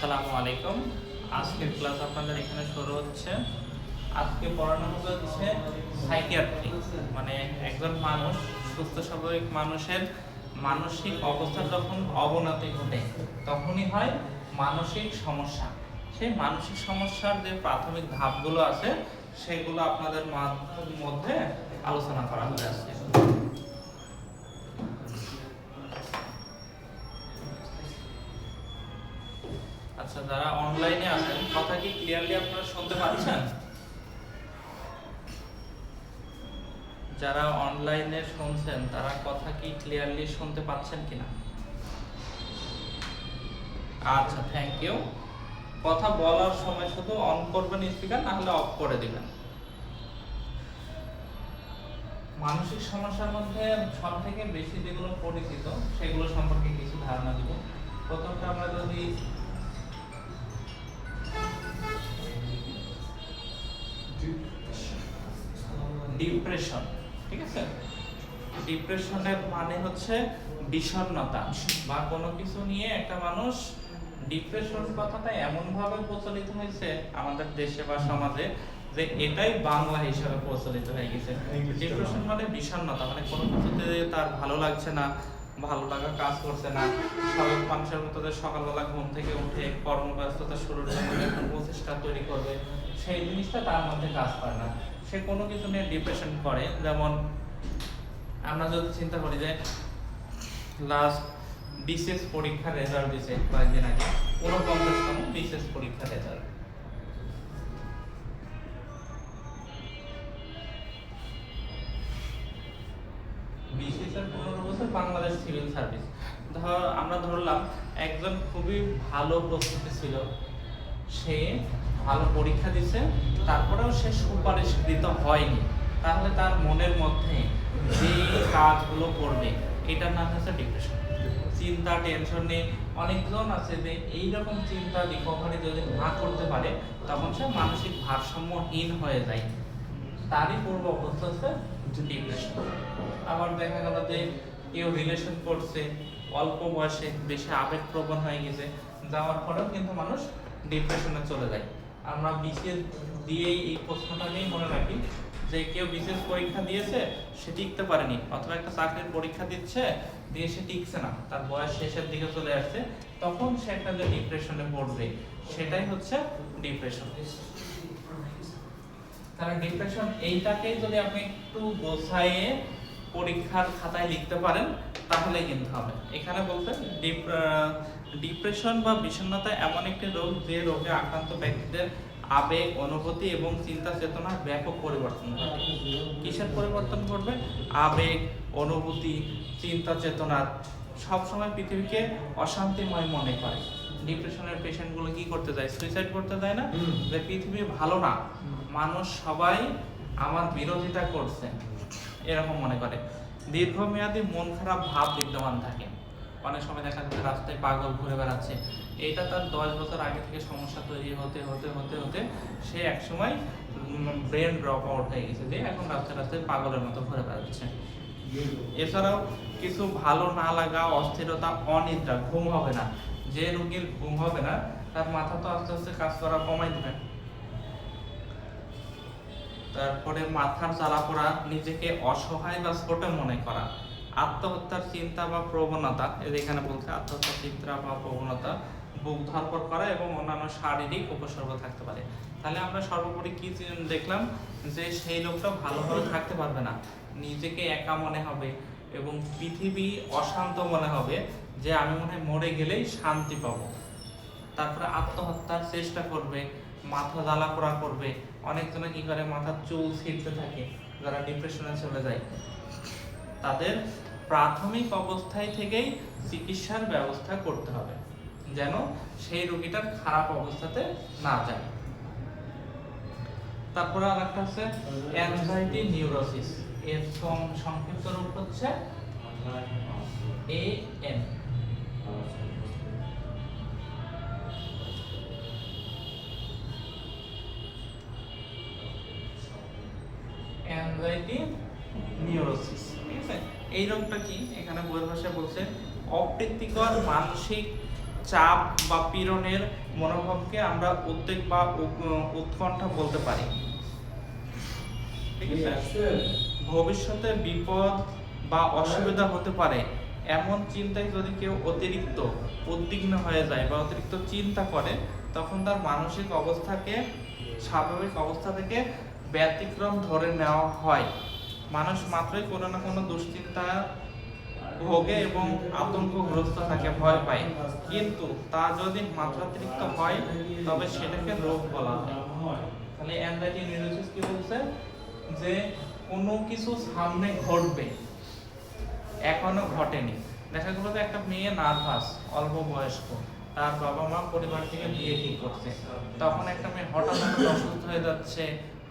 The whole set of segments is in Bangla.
আসসালামু আলাইকুম। আজকের ক্লাস আপনাদের এখানে শুরু হচ্ছে। আজকে পড়ানো হবে হচ্ছে সাইকিয়াট্রি, মানে একজন মানুষ, সুস্থ স্বাভাবিক মানুষের মানসিক অবস্থা যখন অবনতি ঘটে তখনই হয় মানসিক সমস্যা। সেই মানসিক সমস্যার যে প্রাথমিক ধাপগুলো আছে সেগুলো আপনাদের মধ্যে আলোচনা করা হবে আজকে। আচ্ছা, যারা অনলাইনে আছেন কথা কি ক্লিয়ারলি আপনারা শুনতে পাচ্ছেন? যারা অনলাইনে শুনছেন তারা কথা কি ক্লিয়ারলি শুনতে পাচ্ছেন কিনা? আচ্ছা, থ্যাংক ইউ। কথা বলার সময় শুধু অন করবেন স্পিকার, না হলে অফ করে দিবেন। মানসিক সমস্যার মধ্যে সবথেকে বেশি যেগুলো পরিচিত সেগুলো সম্পর্কে কিছু ধারণা দিব। প্রথমটা আমরা যদি ডিপ্রেশন, ঠিক আছে? ডিপ্রেশনের মানে হচ্ছে বিষণ্ণতা বা কোনো কিছু নিয়ে একটা মানুষ। ডিপ্রেশন কথাটা এমন ভাবে প্রচলিত হয়েছে আমাদের দেশে বা সমাজে যে এটাই বাংলা হিসেবে প্রচলিত হয়ে গেছে। ডিপ্রেশন মানে বিষণ্ণতা, মানে কোনো কিছুতে তার ভালো লাগছে না, ভালো লাগা কাজ করছে না। স্বাভাবিক মানুষের মতো যে সকালবেলা ঘুম থেকে উঠে কর্মব্যস্ততা শুরুর জন্য একটা প্রচেষ্টা তৈরি করবে, সেই জিনিসটা তার মধ্যে কাজ করে না। সে কোনো কিছু নিয়ে ডিপ্রেশন করে। যেমন আমরা যদি চিন্তা করি যে লাস্ট বিশেষ পরীক্ষার রেজাল্ট দিয়েছে কয়েকদিন আগে, 49তম বিশেষ পরীক্ষার রেজাল্ট। বিশেষের 15 বছর বাংলাদেশ সিভিল সার্ভিস। আমরা ধরলাম একজন খুবই ভালো প্রস্তুতি ছিল, সে ভালো পরীক্ষা দিছে, তারপরেও সে সুপারিশকৃত হয়নি। তাহলে তার মনের মধ্যে যে কাজগুলো করবে এটার নাম হচ্ছে ডিপ্রেশন। চিন্তা, টেনশন নিয়ে অনেকজন আছে যে এইরকম চিন্তা রিকভারি যদি না করতে পারে তখন সে মানসিক ভারসাম্যহীন হয়ে যায়। তারই পূর্ব অবস্থা হচ্ছে ডিপ্রেশন। আবার দেখা গেল যে কেউ রিলেশন করছে, অল্প বয়সে বেশি আবেগপ্রবণ হয়ে গেছে, যাওয়ার পরেও কিন্তু মানুষ ডিপ্রেশনে চলে যায়। আমরা বিশেষ দিয়েই এই প্রশ্নটা নিয়ে মনে রাখি যে কেউ বিশেষ পরীক্ষা দিয়েছে, সে টিকতে পারেনি, অথবা একটা চাকরির পরীক্ষা দিচ্ছে দিয়ে সে টিকছে না, তার বয়স শেষের দিকে চলে আসছে, তখন সে একটা যে ডিপ্রেশনে পড়বে সেটাই হচ্ছে ডিপ্রেশন। কারণ ডিপ্রেশন এইটাকেই যদি আপনি একটু গোছাইয়ে পরীক্ষার খাতায় লিখতে পারেন তাহলে কিন্তু হবে। এখানে বলতে ডিপ্রেশন বা বিষণ্ণতা এমন একটি রোগ যে রোগে আক্রান্ত ব্যক্তিদের আবেগ, অনুভূতি এবং চিন্তা চেতনার ব্যাপক পরিবর্তন ঘটে। কিসের পরিবর্তন ঘটবে? আবেগ, অনুভূতি, চিন্তা চেতনার। সবসময় পৃথিবীকে অশান্তিময় মনে করে। ডিপ্রেশনের পেশেন্টগুলো কি করতে যায়? সুইসাইড করতে যায় না? যে পৃথিবী ভালো না, মানুষ সবাই আমার বিরোধিতা করছে, এরকম মনে করে। দীর্ঘমেয়াদী মন খারাপ ভাব বিদ্যমান থাকে। অনেক সময় দেখা যাচ্ছে রাস্তায় পাগল ঘুরে বেড়াচ্ছে। এটা তার 10 বছর আগে থেকে সমস্যা তৈরি হতে হতে হতে হতে সে একসময় ব্রেন ড্রপ আউট হয়ে গেছে, যে এখন রাস্তায় রাস্তায় পাগলের মতো ঘুরে বেড়াচ্ছে। এছাড়াও কিছু ভালো না লাগা, অস্থিরতা, অনিদ্রা, ঘুম হবে না। যে রোগীর ঘুম হবে না তার মাথা তো আস্তে আস্তে কাজ করা কমাই দেবে। তারপরে মাথার জ্বালাপোড়া, নিজেকে অসহায় বা ছোট মনে করা, আত্মহত্যার চিন্তা বা প্রবণতা, এখানে বলছে আত্মহত্যার চিন্তা বা প্রবণতা, বুক ধড়ফড় করা এবং অন্যান্য শারীরিক উপসর্গ থাকতে পারে। তাহলে আমরা সর্বোপরি কি দেখলাম? যে সেই লোকটা ভালোভাবে থাকতে পারবে না, নিজেকে একা মনে হবে এবং পৃথিবী অশান্ত মনে হবে, যে আমি মনে হয় মরে গেলেই শান্তি পাবো। তারপরে আত্মহত্যার চেষ্টা করবে, মাথা জ্বালাপোড়া করবে। অনেকজনে কি করে? মাথার চুল ছিঁড়তে থাকে। যারা ডিপ্রেশনে চলে যায় তাদের প্রাথমিক অবস্থায় থেকেই চিকিৎসার ব্যবস্থা করতে হবে, যেন সেই রোগীটার খারাপ অবস্থাতে না যায়। তারপরে আর একটা আছে অ্যাংজাইটি নিউরোসিস। এর সংক্ষিপ্ত রূপ হচ্ছে AN। অ্যাংজাইটি নিউরোসিস, ঠিক আছে? এই রোগটা কি? এখানে বইয়ের ভাষায় বলছে অপ্রীতিকর মানসিক চাপ বা পীড়নের মনোভাবকে আমরা উদ্বেগ বা উৎকণ্ঠা বলতে পারি। ঠিক আছে, ভবিষ্যতে বিপদ বা অসুবিধা হতে পারে এমন চিন্তায় যদি কেউ অতিরিক্ত উদ্বিগ্ন হয়ে যায় বা অতিরিক্ত চিন্তা করে, তখন তার মানসিক অবস্থাকে স্বাভাবিক অবস্থা থেকে ব্যতিক্রম ধরে নেওয়া হয়। মানুষ মাত্রই কোনো না কোনো দুশ্চিন্তা ভোগে এবং আতঙ্কগ্রস্ত থাকে, ভয় পায়, কিন্তু তা যদি মাত্রাতিরিক্ত হয় তবে সেটাকে রোগ বলা হয়। তাহলে অ্যাংজাইটি নিউরোসিস কি বলছে, যে কোনো কিছু সামনে ঘটবে, এখনো ঘটেনি, দেখা গেল যে একটা মেয়ে নার্ভাস, অল্প বয়স্ক, তার বাবা মা পরিবার থেকে বিয়ে ঠিক করছে, তখন একটা মেয়ে হঠাৎ অসুস্থ হয়ে যাচ্ছে,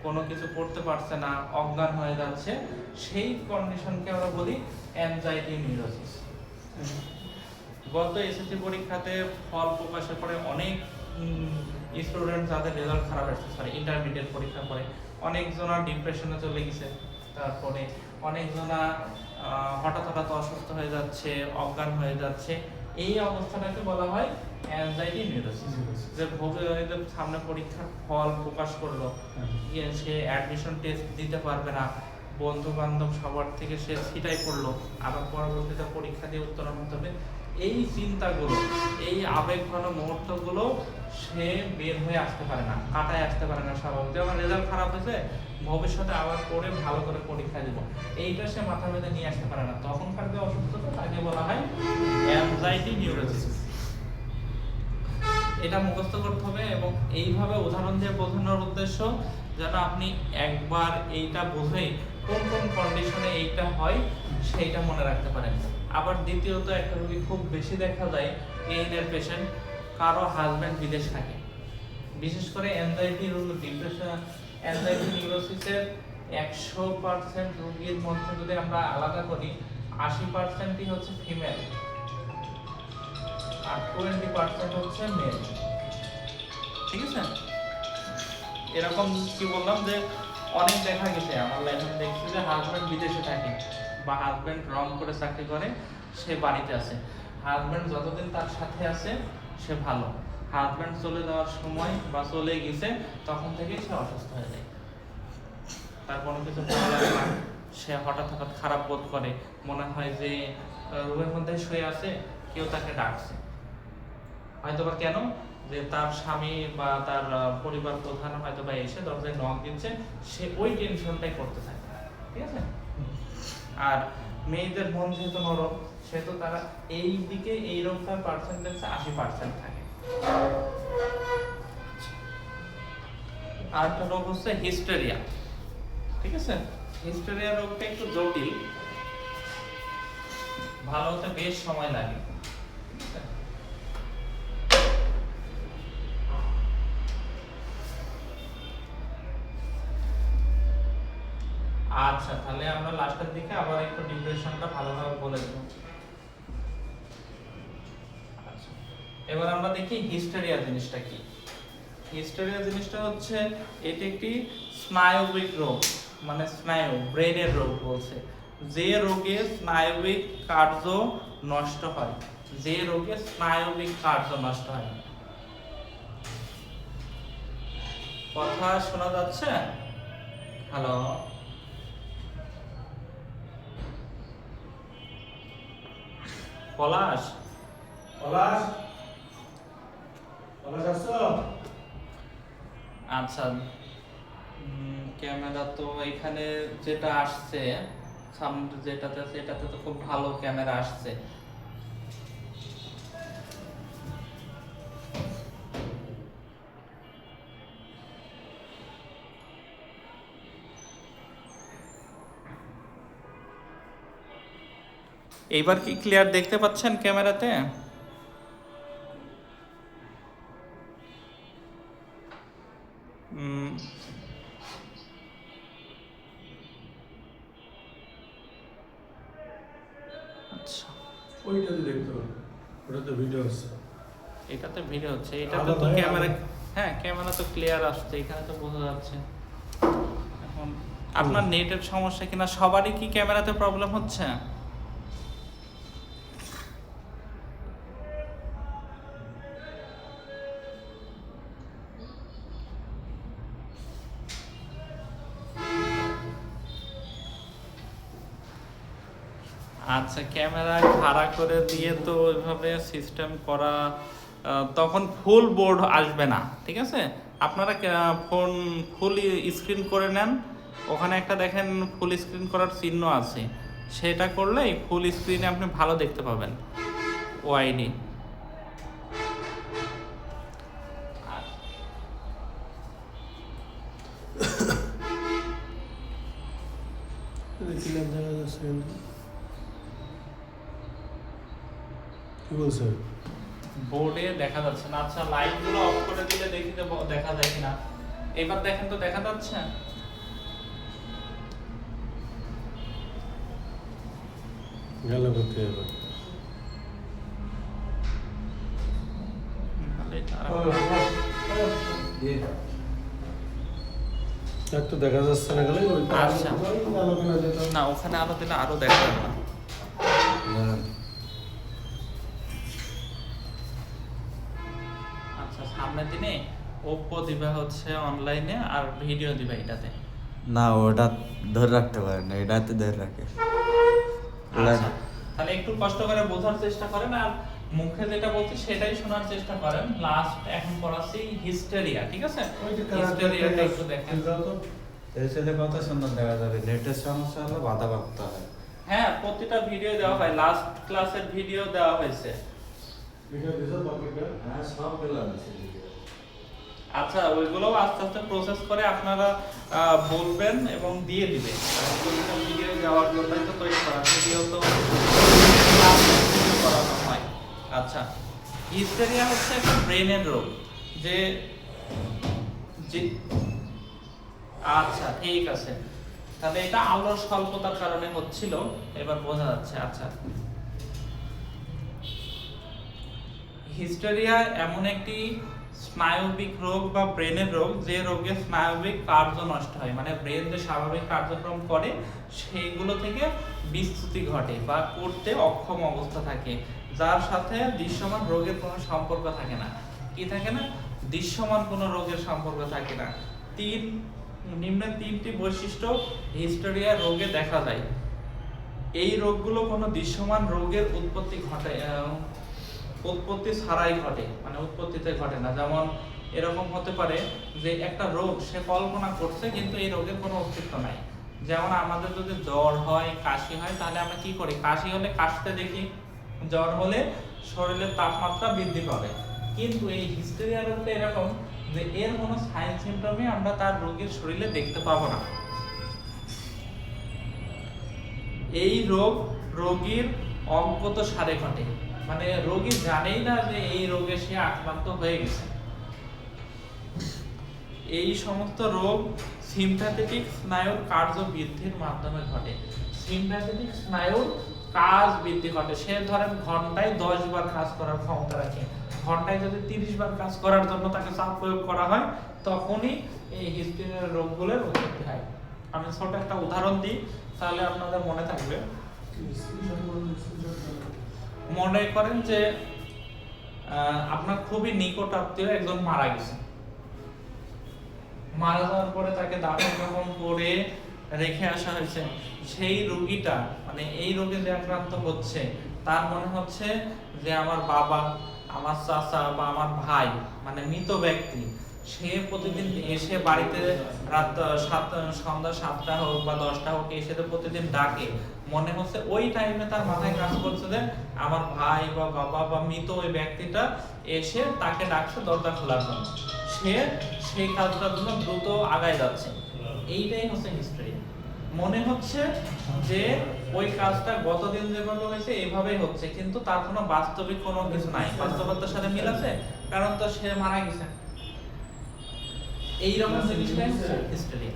কোনো কিছু করতে পারছে না, অজ্ঞান হয়ে যাচ্ছে, সেই কন্ডিশনকে আমরা বলি অ্যাংজাইটি নিউরোসিস। গত এসএসসি পরীক্ষাতে ফল প্রকাশের পরে অনেক স্টুডেন্ট যাদের রেজাল্ট খারাপ আসছে, সরি ইন্টারমিডিয়েট পরীক্ষার পরে অনেকজনা ডিপ্রেশনে চলে গেছে, তারপরে অনেকজনা হঠাৎ হঠাৎ অসুস্থ হয়ে যাচ্ছে, অজ্ঞান হয়ে যাচ্ছে। এই অবস্থাটাকে বলা হয় অ্যাংজাইটি নিউরোসিস। যে সামনে পরীক্ষার ফল প্রকাশ করলো, সে অ্যাডমিশন টেস্ট দিতে পারবে না, বন্ধু বান্ধব সবার থেকে সে ছিটাই পড়লো, আবার পরবর্তীতে পরীক্ষা দিয়ে উত্তরণ হতে হবে, এই চিন্তাগুলো, এই আবেগঘন মুহূর্তগুলো সে বের হয়ে আসতে পারে না, কাটায় আসতে পারে না। স্বাভাবিক, যেমন রেজাল্ট খারাপ হয়েছে, ভবিষ্যতে আবার পড়ে ভালো করে পরীক্ষা দিব, এইটা সে মাথা ভেদে নিয়ে আসতে পারে না, তখনকার যে অসুস্থতা তাকে বলা হয় অ্যাংজাইটি নিউরোসিস। এটা মুখস্থ করতে হবে এবং এইভাবে উদাহরণ দিয়ে বোঝানোর উদ্দেশ্য যেন আপনি একবার এইটা বুঝেই কোন কোন কন্ডিশনে এইটা হয় সেইটা মনে রাখতে পারেন। আবার দ্বিতীয়ত, একটা রোগী খুব বেশি দেখা যায় পেইনের পেশেন্ট, কারো হাজব্যান্ড বিদেশ থাকে, বিশেষ করে অ্যাংজাইটি ডিপ্রেশন অ্যাংজাইটি নিউরোসিসের 100% রোগীর মধ্যে যদি আমরা আলাদা করি, 80%ই হচ্ছে ফিমেল আর 20% হচ্ছে মেল। ঠিক আছে, এরকম কি বললাম যে অনেক দেখা গেছে, আমার লাইফে দেখছি যে হাজব্যান্ড বিদেশে থাকে বা হাজব্যান্ড রং করে চাকরি করে, সে বাড়িতে আছে, হাজব্যান্ড যতদিন তার সাথে আছে সে ভালো, হাজব্যান্ড চলে যাওয়ার সময় বা চলে গেছে তখন থেকেই সে অসুস্থ হয়ে যায়, তার কোনো কিছু ভালো লাগে না, সে হঠাৎ হঠাৎ খারাপ বোধ করে, মনে হয় যে রুমের মধ্যে শুয়ে আছে, কেউ তাকে ডাকছে, হয়তোবা কেন, যে তার স্বামী বা তার পরিবার প্রধান হয়তোবা এসে দরজায় নক দিচ্ছে, সে ওই টেনশনটাই করতে থাকে। ঠিক আছে, আর মেয়েদের মন যেহেতু নরম, সেহেতু তারা এই দিকে এই রোগটার পার্সেন্টেজ 80% থাকে। আর একটা রোগ হচ্ছে হিস্টেরিয়া। ঠিক আছে, হিস্টেরিয়া রোগটা একটু জটিল, ভালো হতে বেশ সময় লাগে। আচ্ছা, তাহলে আমরা লাস্টের দিকে আবার একটু ডিপ্রেশনটা ভালোভাবে বলে দেব। আচ্ছা, এবার আমরা দেখি হিস্টেরিয়া জিনিসটা কি। হিস্টেরিয়া জিনিসটা হচ্ছে, এটি একটি স্নায়বিক রোগ, মানে স্নায়ু ব্রেনের রোগ বলছে, যে রোগে স্নায়বিক কার্য নষ্ট হয়, যে রোগে স্নায়বিক কার্য নষ্ট হয়। কথা শোনা যাচ্ছে? হ্যালো, পলাশ, পলাশ, পলাশ আসছো? আচ্ছা, ক্যামেরা তো এখানে যেটা আসছে, সামনে যেটাতে আছে এটাতে তো খুব ভালো ক্যামেরা আসছে। এইবার কি ক্লিয়ার দেখতে পাচ্ছেন ক্যামেরাতে? আচ্ছা, ওইটাতে দেখতে হবে, ওটাতে ভিডিও হচ্ছে। এটাতে ভিডিও হচ্ছে, এটাতে তো ক্যামেরা, হ্যাঁ ক্যামেরা তো ক্লিয়ার আসছে, এখানে তো বোঝা যাচ্ছে। এখন আপনার নেটের সমস্যা কিনা, সবারই কি ক্যামেরাতে প্রবলেম হচ্ছে? আচ্ছা, ক্যামেরা খাড়া করে দিয়ে তো ওইভাবে সিস্টেম করা তখন ফুল বোর্ড আসবে না, ঠিক আছে? আপনারা ফোন ফুল স্ক্রিন করে নেন, ওখানে একটা দেখেন ফুল স্ক্রিন করার চিহ্ন আছে, সেটা করলেই ফুল স্ক্রিনে আপনি ভালো দেখতে পাবেন ওআইডি। দেখিলাম দেখা যাচ্ছে কিন্তু। কি বলছে? বোর্ডে দেখা যাচ্ছে না। আচ্ছা, লাইটগুলো অফ করে দিলে দেখি তো দেখা যায় কিনা। এবার দেখেন তো দেখা যাচ্ছে? গেল করতে এবার। একটু দেখা যাচ্ছে না গেলে আচ্ছা। না, ওখানে আলো দিলে আরো দেখা যাবে না। আচ্ছা, সামনের দিনে ওপ্পো দিবে হচ্ছে অনলাইনে, আর ভিডিও দিবে এটাতে। না, ওটা ধরে রাখতে পারে না, এটাতে ধরে রাখে। আচ্ছা, তাহলে একটু কষ্ট করে বোঝার চেষ্টা করেন, আর মুখে যেটা বলছি সেটাই শোনার চেষ্টা করেন। লাস্ট এখন পড়াচ্ছি হিস্টেরিয়া, ঠিক আছে? হিস্টেরিয়াটা একটু দেখেন। এই ছেলে কত সুন্দর দেখা যাবে। নেটের সমস্যা হলে বাধা করতে হয়। হ্যাঁ, প্রতিটা ভিডিও দেওয়া হয়, লাস্ট ক্লাসের ভিডিও দেওয়া হয়েছে। হ্যাঁ, সবগুলো আছে। আচ্ছা, ওইগুলো আস্তে আস্তে প্রসেস করে আপনারা বলবেন এবং দিয়ে দিবে। ভিডিও দেওয়ার জন্যই তো তৈরি করা, ভিডিও তো করানো হয়। আচ্ছা, হিস্টেরিয়া হচ্ছে একটা ব্রেনের রোগ, যে আচ্ছা ঠিক আছে, তাহলে এটা আলোর স্বল্পতার কারণে হচ্ছিল, এবার বোঝা যাচ্ছে। আচ্ছা, হিস্টেরিয়া এমন একটি স্নায়বিক রোগ বা ব্রেনের রোগ, যে রোগে স্নায়বিক কার্য নষ্ট হয়, মানে ব্রেন যে স্বাভাবিক কার্যক্রম করে সেইগুলো থেকে বিচ্যুতি ঘটে বা করতে অক্ষম অবস্থা থাকে, যার সাথে দৃশ্যমান রোগের কোনো সম্পর্ক থাকে না। কি থাকে না? দৃশ্যমান কোনো রোগের সম্পর্ক থাকে না। নিম্নের তিনটি বৈশিষ্ট্য হিস্টেরিয়া রোগে দেখা যায়। এই রোগগুলো কোনো দৃশ্যমান রোগের উৎপত্তি ছাড়াই ঘটে, মানে উৎপত্তিতে ঘটে না। যেমন এরকম হতে পারে যে একটা রোগ সে কল্পনা করছে কিন্তু এই রোগের কোনো অস্তিত্ব নাই। যেমন আমাদের যদি জ্বর হয়, কাশি হয়, তাহলে আমরা কি করি? কাশি হলে কাশতে দেখি, জ্বর হলে শরীরের তাপমাত্রা বৃদ্ধি পাবে। কিন্তু এই হিস্টেরিয়া রোগটা এরকম যে এর কোনো সাইন সিম্পটমই আমরা তার রোগীর শরীরে দেখতে পাবো না। এই রোগ রোগীর অজ্ঞত সারে ঘটে, মানে রোগী জানেই না যে এই রোগে সে আক্রান্ত হয়ে গেছে। এই সমস্ত রোগ সিম্প্যাথেটিক স্নায়ুর কার্য বৃদ্ধির মাধ্যমে ঘটে। সিম্প্যাথেটিক স্নায়ুর কাজ বৃদ্ধি ঘটে। সে ধরেন ঘন্টায় 10 বার কাজ করার ক্ষমতা রাখে, ঘন্টায় যদি 30 বার কাজ করার জন্য তাকে চাপ প্রয়োগ করা হয়, তখনই এই হিস্টেরিয়ার রোগগুলোর উৎপত্তি হয়। আমি ছোট একটা উদাহরণ দিই, তাহলে আপনাদের মনে থাকবে। মনে করেন যে আপনার খুবই নিকট আত্মীয় একজন মারা গেছে, মারা যাওয়ার পরে তাকে দাফন কাফন করে রেখে আসা হয়েছে। সেই রোগীটা, মানে এই রোগে যে আক্রান্ত হচ্ছে, তার মনে হচ্ছে যে আমার বাবা, আমার চাচা বা আমার ভাই, মানে মৃত ব্যক্তি, সে প্রতিদিন এসে বাড়িতে রাত সন্ধ্যা 7টা হোক বা 10টা হোক এসে তো প্রতিদিন ডাকে। মনে হচ্ছে ওই টাইমে তার মাথায় কাজ করছে যে আমার ভাই বা বাবা বা মৃত ওই ব্যক্তিটা এসে তাকে ডাকছে দরজা খোলার জন্য। সে সেই কাজটার জন্য দ্রুত আগায় যাচ্ছে। এইটাই হচ্ছে হিস্ট্রি। মনে হচ্ছে যে ওই কাজটা গতদিন যেভাবে হয়েছে এইভাবেই হচ্ছে, কিন্তু তার কোনো বাস্তবিক কোনো কিছু নাই, বাস্তবতার সাথে মিল আছে, কারণ তো সে মারা গেছে। এইরকম জিনিসটাই হিস্টেরি।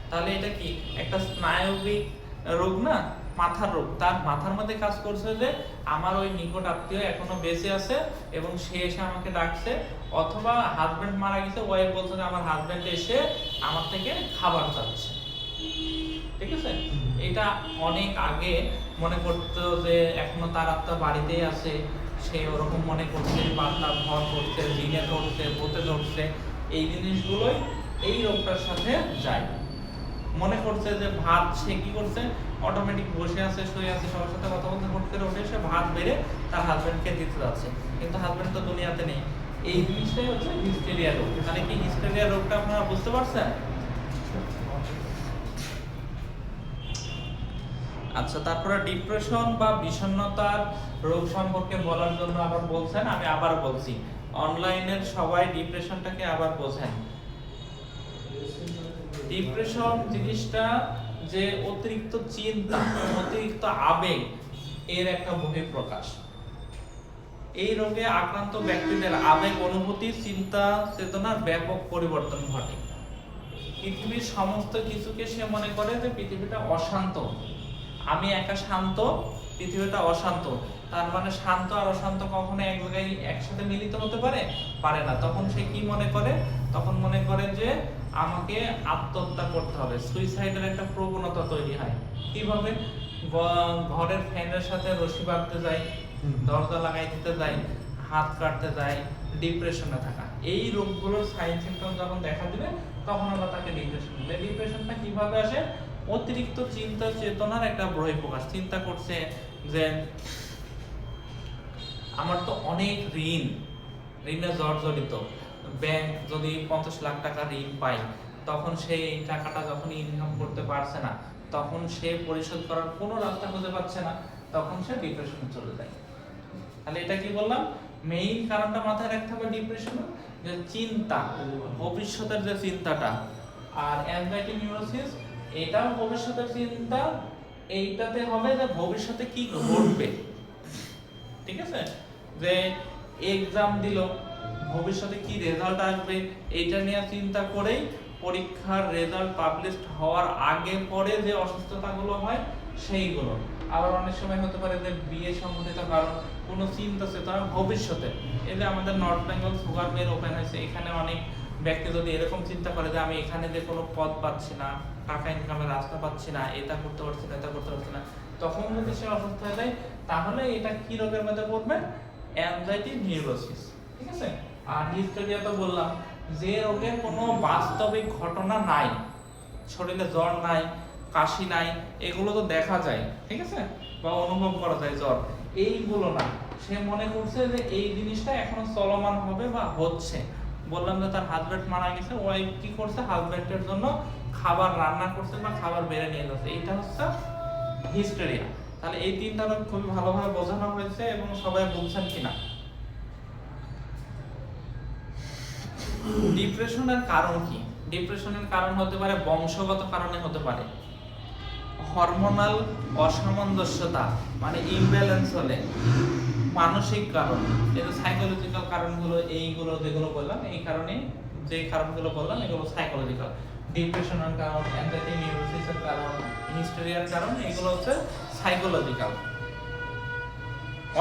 তাহলে এটা কি একটা স্নায়বিক রোগ না, মাথার রোগ। তার মাথার মধ্যে কাজ করছে যে আমার ওই নিকট আত্মীয় এখনো বেঁচে আছে এবং সে এসে আমাকে ডাকছে, অথবা হাজবেন্ড মারা গেছে, ওয়াইফ বলছে যে আমার হাজবেন্ড এসে আমার থেকে খাবার চাচ্ছে। ঠিক আছে? এটা অনেক আগে মনে করতো যে এখনো তার আত্মা বাড়িতেই আছে, সে ওরকম মনে করছে, বার্তা ভর করছে, জিনে ধরছে, ভূতে ধরছে। এই জিনিসগুলোই এই রোগটার সাথে যায়। মনে করছে যে ভাত সে কি করছে, অটোমেটিক বসে আছে, শুয়ে আছে, সবার সাথে কথা বলতে হুট করে উঠে সে ভাত বেড়ে তার হাজবেন্ডকে দিতে যাচ্ছে, কিন্তু হাজবেন্ড তো দুনিয়াতে নেই। এই জিনিসটাই হচ্ছে হিস্টেরিয়া রোগ। তাহলে কি হিস্টেরিয়া রোগটা আপনারা বুঝতে পারছেন? আচ্ছা, তারপরে ডিপ্রেশন বা বিষণ্ণতার রোগ সম্পর্কে বলার জন্য আবার বলছেন, আমি আবার বলছি, অনলাইনের সবাই ডিপ্রেশনটাকে আবার বোঝেন। ডিপ্রেশন জিনিসটা যে অতিরিক্ত চিন্তা, অতিরিক্ত আবেগ, এর একটা বহিঃপ্রকাশ। এই রোগে আক্রান্ত ব্যক্তিদের আবেগ, অনুভূতি, চিন্তা চেতনার ব্যাপক পরিবর্তন ঘটে। পৃথিবীর সমস্ত কিছুকে সে মনে করে যে পৃথিবীটা অশান্ত, আমি একা শান্ত, পৃথিবীটা অশান্ত। তার মানে শান্ত আর অশান্ত কখনো এক জায়গায় একসাথে মিলিত হতে পারে না। তখন সে কি মনে করে? তখন মনে করে যে আমাকে আত্মহত্যা করতে হবে, সুইসাইডের একটা প্রবণতা তৈরি হয়। কিভাবে? ঘরের ফ্যানের সাথে রশি বাঁধতে যায়, দরজা লাগাই দিতে যায়, হাত কাটতে যায়, ডিপ্রেশনে থাকা। এই রোগগুলোর সাইন সিম্পটম যখন দেখা দিবে তখন আমরা তাকে ডিপ্রেশন বলি। ডিপ্রেশনটা কিভাবে আসে? অতিরিক্ত চিন্তা চেতনার একটা বহিঃপ্রকাশ। চিন্তা করছে যে আমার তো অনেক ঋণে জর্জরিত, ব্যাংক যদি 50 লাখ টাকা ঋণ পায়, তখন সেই টাকাটা যখন ইনকাম করতে পারছে না, তখন সে পরিশোধ করার কোনো রাস্তা খুঁজে পাচ্ছে না, তখন সে ডিপ্রেশনে চলে যায়। তাহলে এটা কি বললাম? মেইন কারণটা মাথায় রাখতে হবে ডিপ্রেশনের, যে চিন্তা, ভবিষ্যতের যে চিন্তাটা। আর অ্যাংজাইটি নিউরোসিস, এটাও ভবিষ্যতের চিন্তা। এইটাতে হবে যে ভবিষ্যতে কি ঘটবে, ঠিক আছে? যে এক্সাম দিল, ভবিষ্যতে কি রেজাল্ট আসবে, এইটা নিয়ে চিন্তা করেই পরীক্ষার রেজাল্ট পাবলিশ হওয়ার আগে পরে যে অসুস্থতাগুলো হয় সেইগুলো। আবার অনেক সময় হতে পারে যে বিয়ে সম্বন্ধিত কারণ, কোনো চিন্তা চেতনা ভবিষ্যতে। এই যে আমাদের North Bengal sugar mill open হয়েছে, এখানে অনেক ব্যক্তি যদি এরকম চিন্তা করে যে আমি এখানে যে কোনো পদ পাচ্ছি না, টাকা ইনকামের রাস্তা পাচ্ছি না, এটা করতে পারছি না, এটা করতে পারছি না, তখন যদি সে অসুস্থ হয়ে যায়, তাহলে এটা কি রোগের মধ্যে পড়বে? অ্যাংজাইটি নিউরোসিস, ঠিক আছে? আর হিস্টেরিয়া তো বললাম, যে রোগের কোনো বাস্তবিক ঘটনা নাই, শরীরে জ্বর নাই, কাশি নাই, এগুলো তো দেখা যায়, ঠিক আছে, বা অনুভব করা যায় জ্বর, এইগুলো না, সে মনে করছে যে এই জিনিসটা এখনো চলমান হবে বা হচ্ছে। বললাম যে তার হাজবেন্ড মারা গেছে, ওয়াইফ কি করছে? হাজবেন্ডের জন্য খাবার রান্না করছে বা খাবার বেড়ে নিয়ে যাচ্ছে, এইটা হচ্ছে হিস্টেরিয়া। তাহলে এই তিনটা রোগ খুবই ভালোভাবে বোঝানো হয়েছে এবং সবাই বুঝছেন কিনা? ডিপ্রেশনের কারণ কি? ডিপ্রেশনের কারণ হতে পারে বংশগত কারণে হতে পারে, হরমোনাল অসামঞ্জস্যতা মানে ইমব্যালেন্স হলে, মানসিক কারণ, এই যে সাইকোলজিক্যাল কারণগুলো, এইগুলো যেগুলো বললাম, এই কারণে যে কারণগুলো বললাম এগুলো সাইকোলজিক্যাল। ডিপ্রেশনের কারণ, অ্যাংজাইটি নিউরোসিসের কারণ, হিস্টেরিয়ার কারণ, এগুলো হচ্ছে সাইকোলজিক্যাল।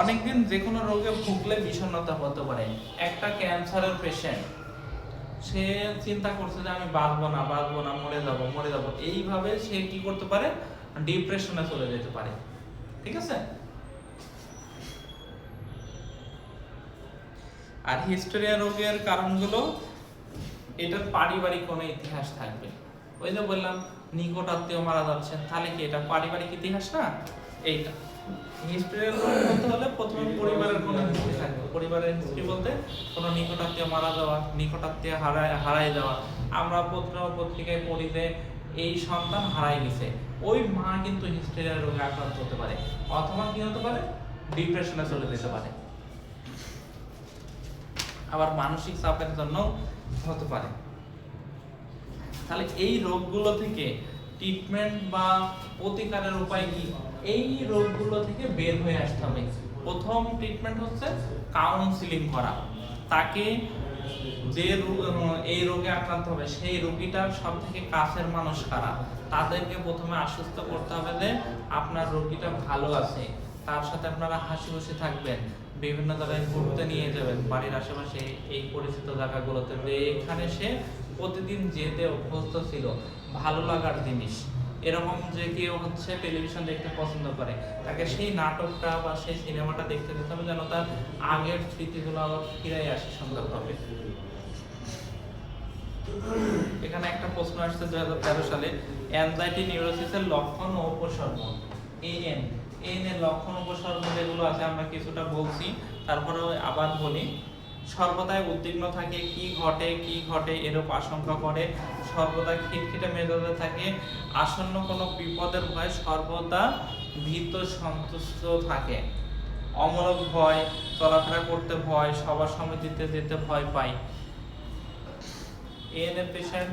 অনেকদিন যে কোনো রোগে ভুগলে বিষণ্ণতা হতে পারে। একটা ক্যান্সারের পেশেন্ট, সে চিন্তা করছে যে আমি বাঁচবো না, মরে যাব, এইভাবে সে কি করতে পারে? ডিপ্রেশনে চলে যেতে পারে, ঠিক আছে? আর হিস্টেরিয়া রোগের কারণগুলো, এটার পারিবারিক কোনো ইতিহাস থাকবে। ওই যে বললাম নিকট আত্মীয় মারা যাচ্ছে, তাহলে কি এটা পারিবারিক ইতিহাস না? এইটা হিস্টেরিয়া রোগ বলতে হলে প্রথমে পরিবারের কোনো হিস্ট্রি থাকবে। পরিবারের হিস্ট্রি বলতে কোনো নিকট আত্মীয় মারা যাওয়া, নিকট আত্মীয় হারায় যাওয়া। আমরা পত্রিকায় পড়ি যে এই সন্তান হারাই গেছে, ওই মা কিন্তু হিস্টেরিয়া রোগে আক্রান্ত হতে পারে, অথবা কি হতে পারে? ডিপ্রেশনে চলে যেতে পারে। আবার মানসিক চাপের জন্য হতে পারে। তাহলে এই রোগগুলো থেকে ট্রিটমেন্ট বা প্রতিকারের উপায় কি? এই রোগগুলো থেকে বের হয়ে আসতে হবে। প্রথম ট্রিটমেন্ট হচ্ছে কাউন্সিলিং করা। তাকে যে এই রোগে আক্রান্ত হবে সেই রোগীটার সব থেকে কাছের মানুষ কারা, তাদেরকে প্রথমে আশ্বস্ত করতে হবে যে আপনার রোগীটা ভালো আছে, তার সাথে আপনারা হাসি খুশি থাকবেন, বিভিন্ন জায়গায় ঘুরতে নিয়ে যাবেন, বাড়ির আশেপাশে এই পরিচিত জায়গাগুলোতে, যে এখানে সে প্রতিদিন যেতে অভ্যস্ত ছিল, ভালো লাগার জিনিস। এরকম যে কেউ হচ্ছে টেলিভিশন দেখতে পছন্দ করে, তাকে সেই নাটকটা বা সেই সিনেমাটা দেখতে দিতে হবে, যেন তার আগের স্মৃতিগুলো ফিরে আসে সুন্দরভাবে। এখানে একটা প্রশ্ন আসছে 2013 সালে, অ্যাংজাইটি নিউরোসিসের লক্ষণ ও উপসর্গ। এএন এর লক্ষণ উপসর্গ যেগুলো আছে আমরা কিছুটা বলছি, তারপরে আবার বলি। সর্বদাই উদ্বিগ্ন থাকে, কি ঘটে এরূপ আশঙ্কা করে, সর্বদা খিটখিটে মেজাজে থাকে, আসন্ন কোনো বিপদের ভয়, সর্বদা ভীত সন্তুষ্ট থাকে, অমূলক ভয়, চলাফেরা করতে ভয়, সবার সমিতিতে যেতে ভয় পায়। এএনএ পেশেন্ট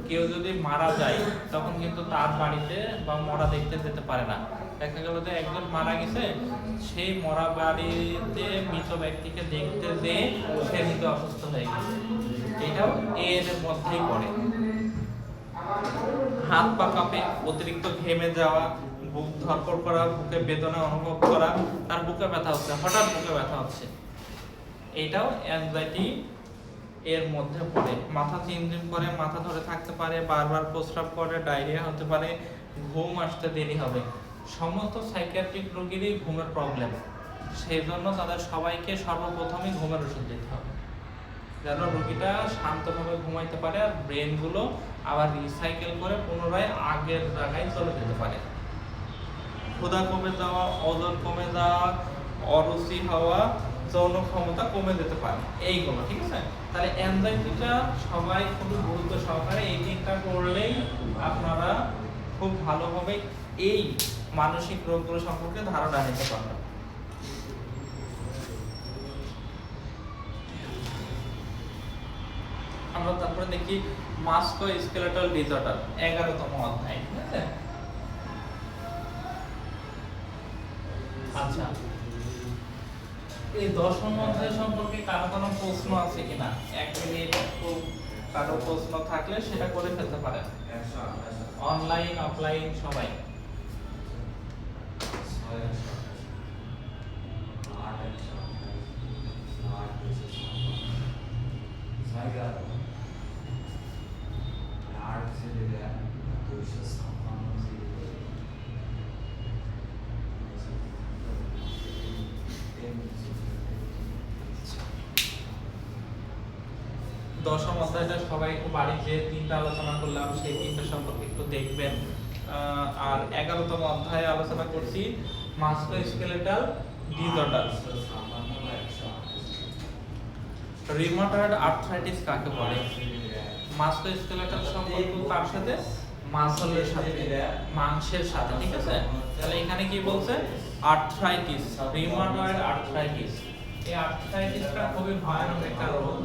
কেউ যদি মারা যায় তখন কিন্তু তার বাড়িতে বা মরা দেখতে যেতে পারে না। দেখা গেল যে একজন মারা গেছে, সেই মরা বাড়িতে মৃত ব্যক্তিকে দেখতে যেয়ে সে নিজে অসুস্থ হয়ে গেছে, এটাও এএনএর মধ্যেই পড়ে। হাত পা কাঁপে, অতিরিক্ত ঘেমে যাওয়া, বুক ধড়ফড় করা, বুকে বেদনা অনুভব করা, তার বুকে ব্যথা হচ্ছে, হঠাৎ বুকে ব্যথা হচ্ছে, এটাও অ্যাংজাইটি এর মধ্যে পড়ে। মাথা চিমচিম করে, মাথা ধরে থাকতে পারে, বারবার প্রস্রাব করে, ডায়রিয়া হতে পারে, ঘুম আসতে দেরি হবে। সমস্ত সাইকিয়াট্রিক রোগীরই ঘুমের প্রবলেম, সেই জন্য তাদের সবাইকে সর্বপ্রথমই ঘুমের ওষুধ দিতে হবে, যেন রোগীটা শান্তভাবে ঘুমাইতে পারে আর ব্রেনগুলো আবার রিসাইকেল করে পুনরায় আগের জায়গায় চলে যেতে পারে। ক্ষুধা কমে যাওয়া, ওজন কমে যাওয়া, অরুচি হওয়া, যৌন ক্ষমতা কমে যেতে পারে, এইগুলো ঠিক আছে। তাহলে অ্যাংজাইটিটা সবাই খুব গুরুত্ব সহকারে এই তিনটা করলেই আপনারা খুব ভালোভাবে এই মানসিক রোগগুলো সম্পর্কে ধারণা নিতে পারবেন। আমরা তারপরে দেখি মাস্কুলোস্কেলেটাল ডিসঅর্ডার, 11তম অধ্যায়, ঠিক আছে। আচ্ছা, এই 10ম অধ্যায় সম্পর্কে কারো কোনো প্রশ্ন আছে কিনা? এক মিনিট কারো প্রশ্ন থাকলে সেটা করে ফেলতে পারেন, অনলাইন অফলাইন সবাই। দশম অধ্যায়টা সবাই একটু বাড়ি যে তিনটা আলোচনা করলাম সেই তিনটা সম্পর্কে একটু দেখবেন। আর 11তম অধ্যায়ে আলোচনা করছি মাস্কুলোস্কেলেটাল ডিসঅর্ডার। রিউমাটয়েড আর্থ্রাইটিস কাকে বলে? মাস্কুলোস্কেলেটাল সম্পর্ক কার সাথে? মাসলের সাথে, মাংসের সাথে, ঠিক আছে। তাহলে এখানে কি বলছে? Arthritis, rheumatoid arthritis. এই আর্থ্রাইটিসটা খুবই ভয়ানক একটা রোগ।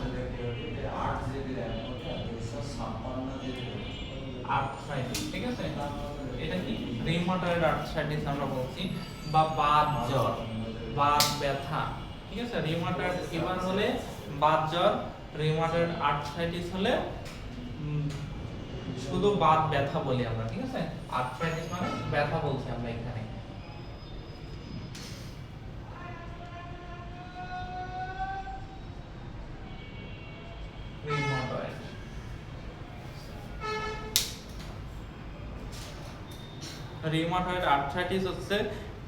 আর্থ্রাইটিস, ঠিক আছে। এটা কি? রিউমাটয়েড আর্থ্রাইটিস আমরা বলছি, বা বাত জ্বর, বাত ব্যথা, ঠিক আছে। রিউমাটয়েড ফিভার হলে বাত জ্বর, রিউমাটয়েড আর্থ্রাইটিস হলে শুধু বাত ব্যথা বলি আমরা, ঠিক আছে। আর্থ্রাইটিস মানে ব্যথা বলছি আমরা এখানে। রিউমাটয়েড আর্থ্রাইটিস হচ্ছে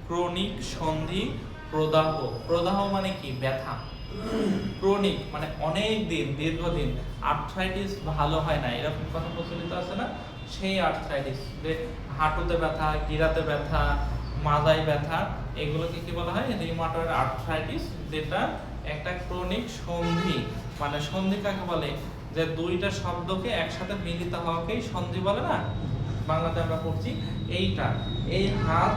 ক্রনিক সন্ধি প্রদাহ। প্রদাহ মানে কি? ব্যথা। ক্রনিক মানে অনেক দিন, দীর্ঘদিন। আর্থ্রাইটিস ভালো হয় না, এরকম কথা প্রচলিত আছে না? সেই আর্থ্রাইটিস, যে হাঁটুতে ব্যথা, গিরাতে ব্যথা, মাজায় ব্যথা, এগুলোকে কি বলা হয়? রিউমাটয়েড আর্থ্রাইটিস, যেটা একটা ক্রনিক সন্ধি। মানে সন্ধি কাকে বলে? যে দুইটা শব্দকে একসাথে মিলিত হওয়াকেই সন্ধি বলে না? বাংলাতে আমরা পড়ছি এইটা, এই হাত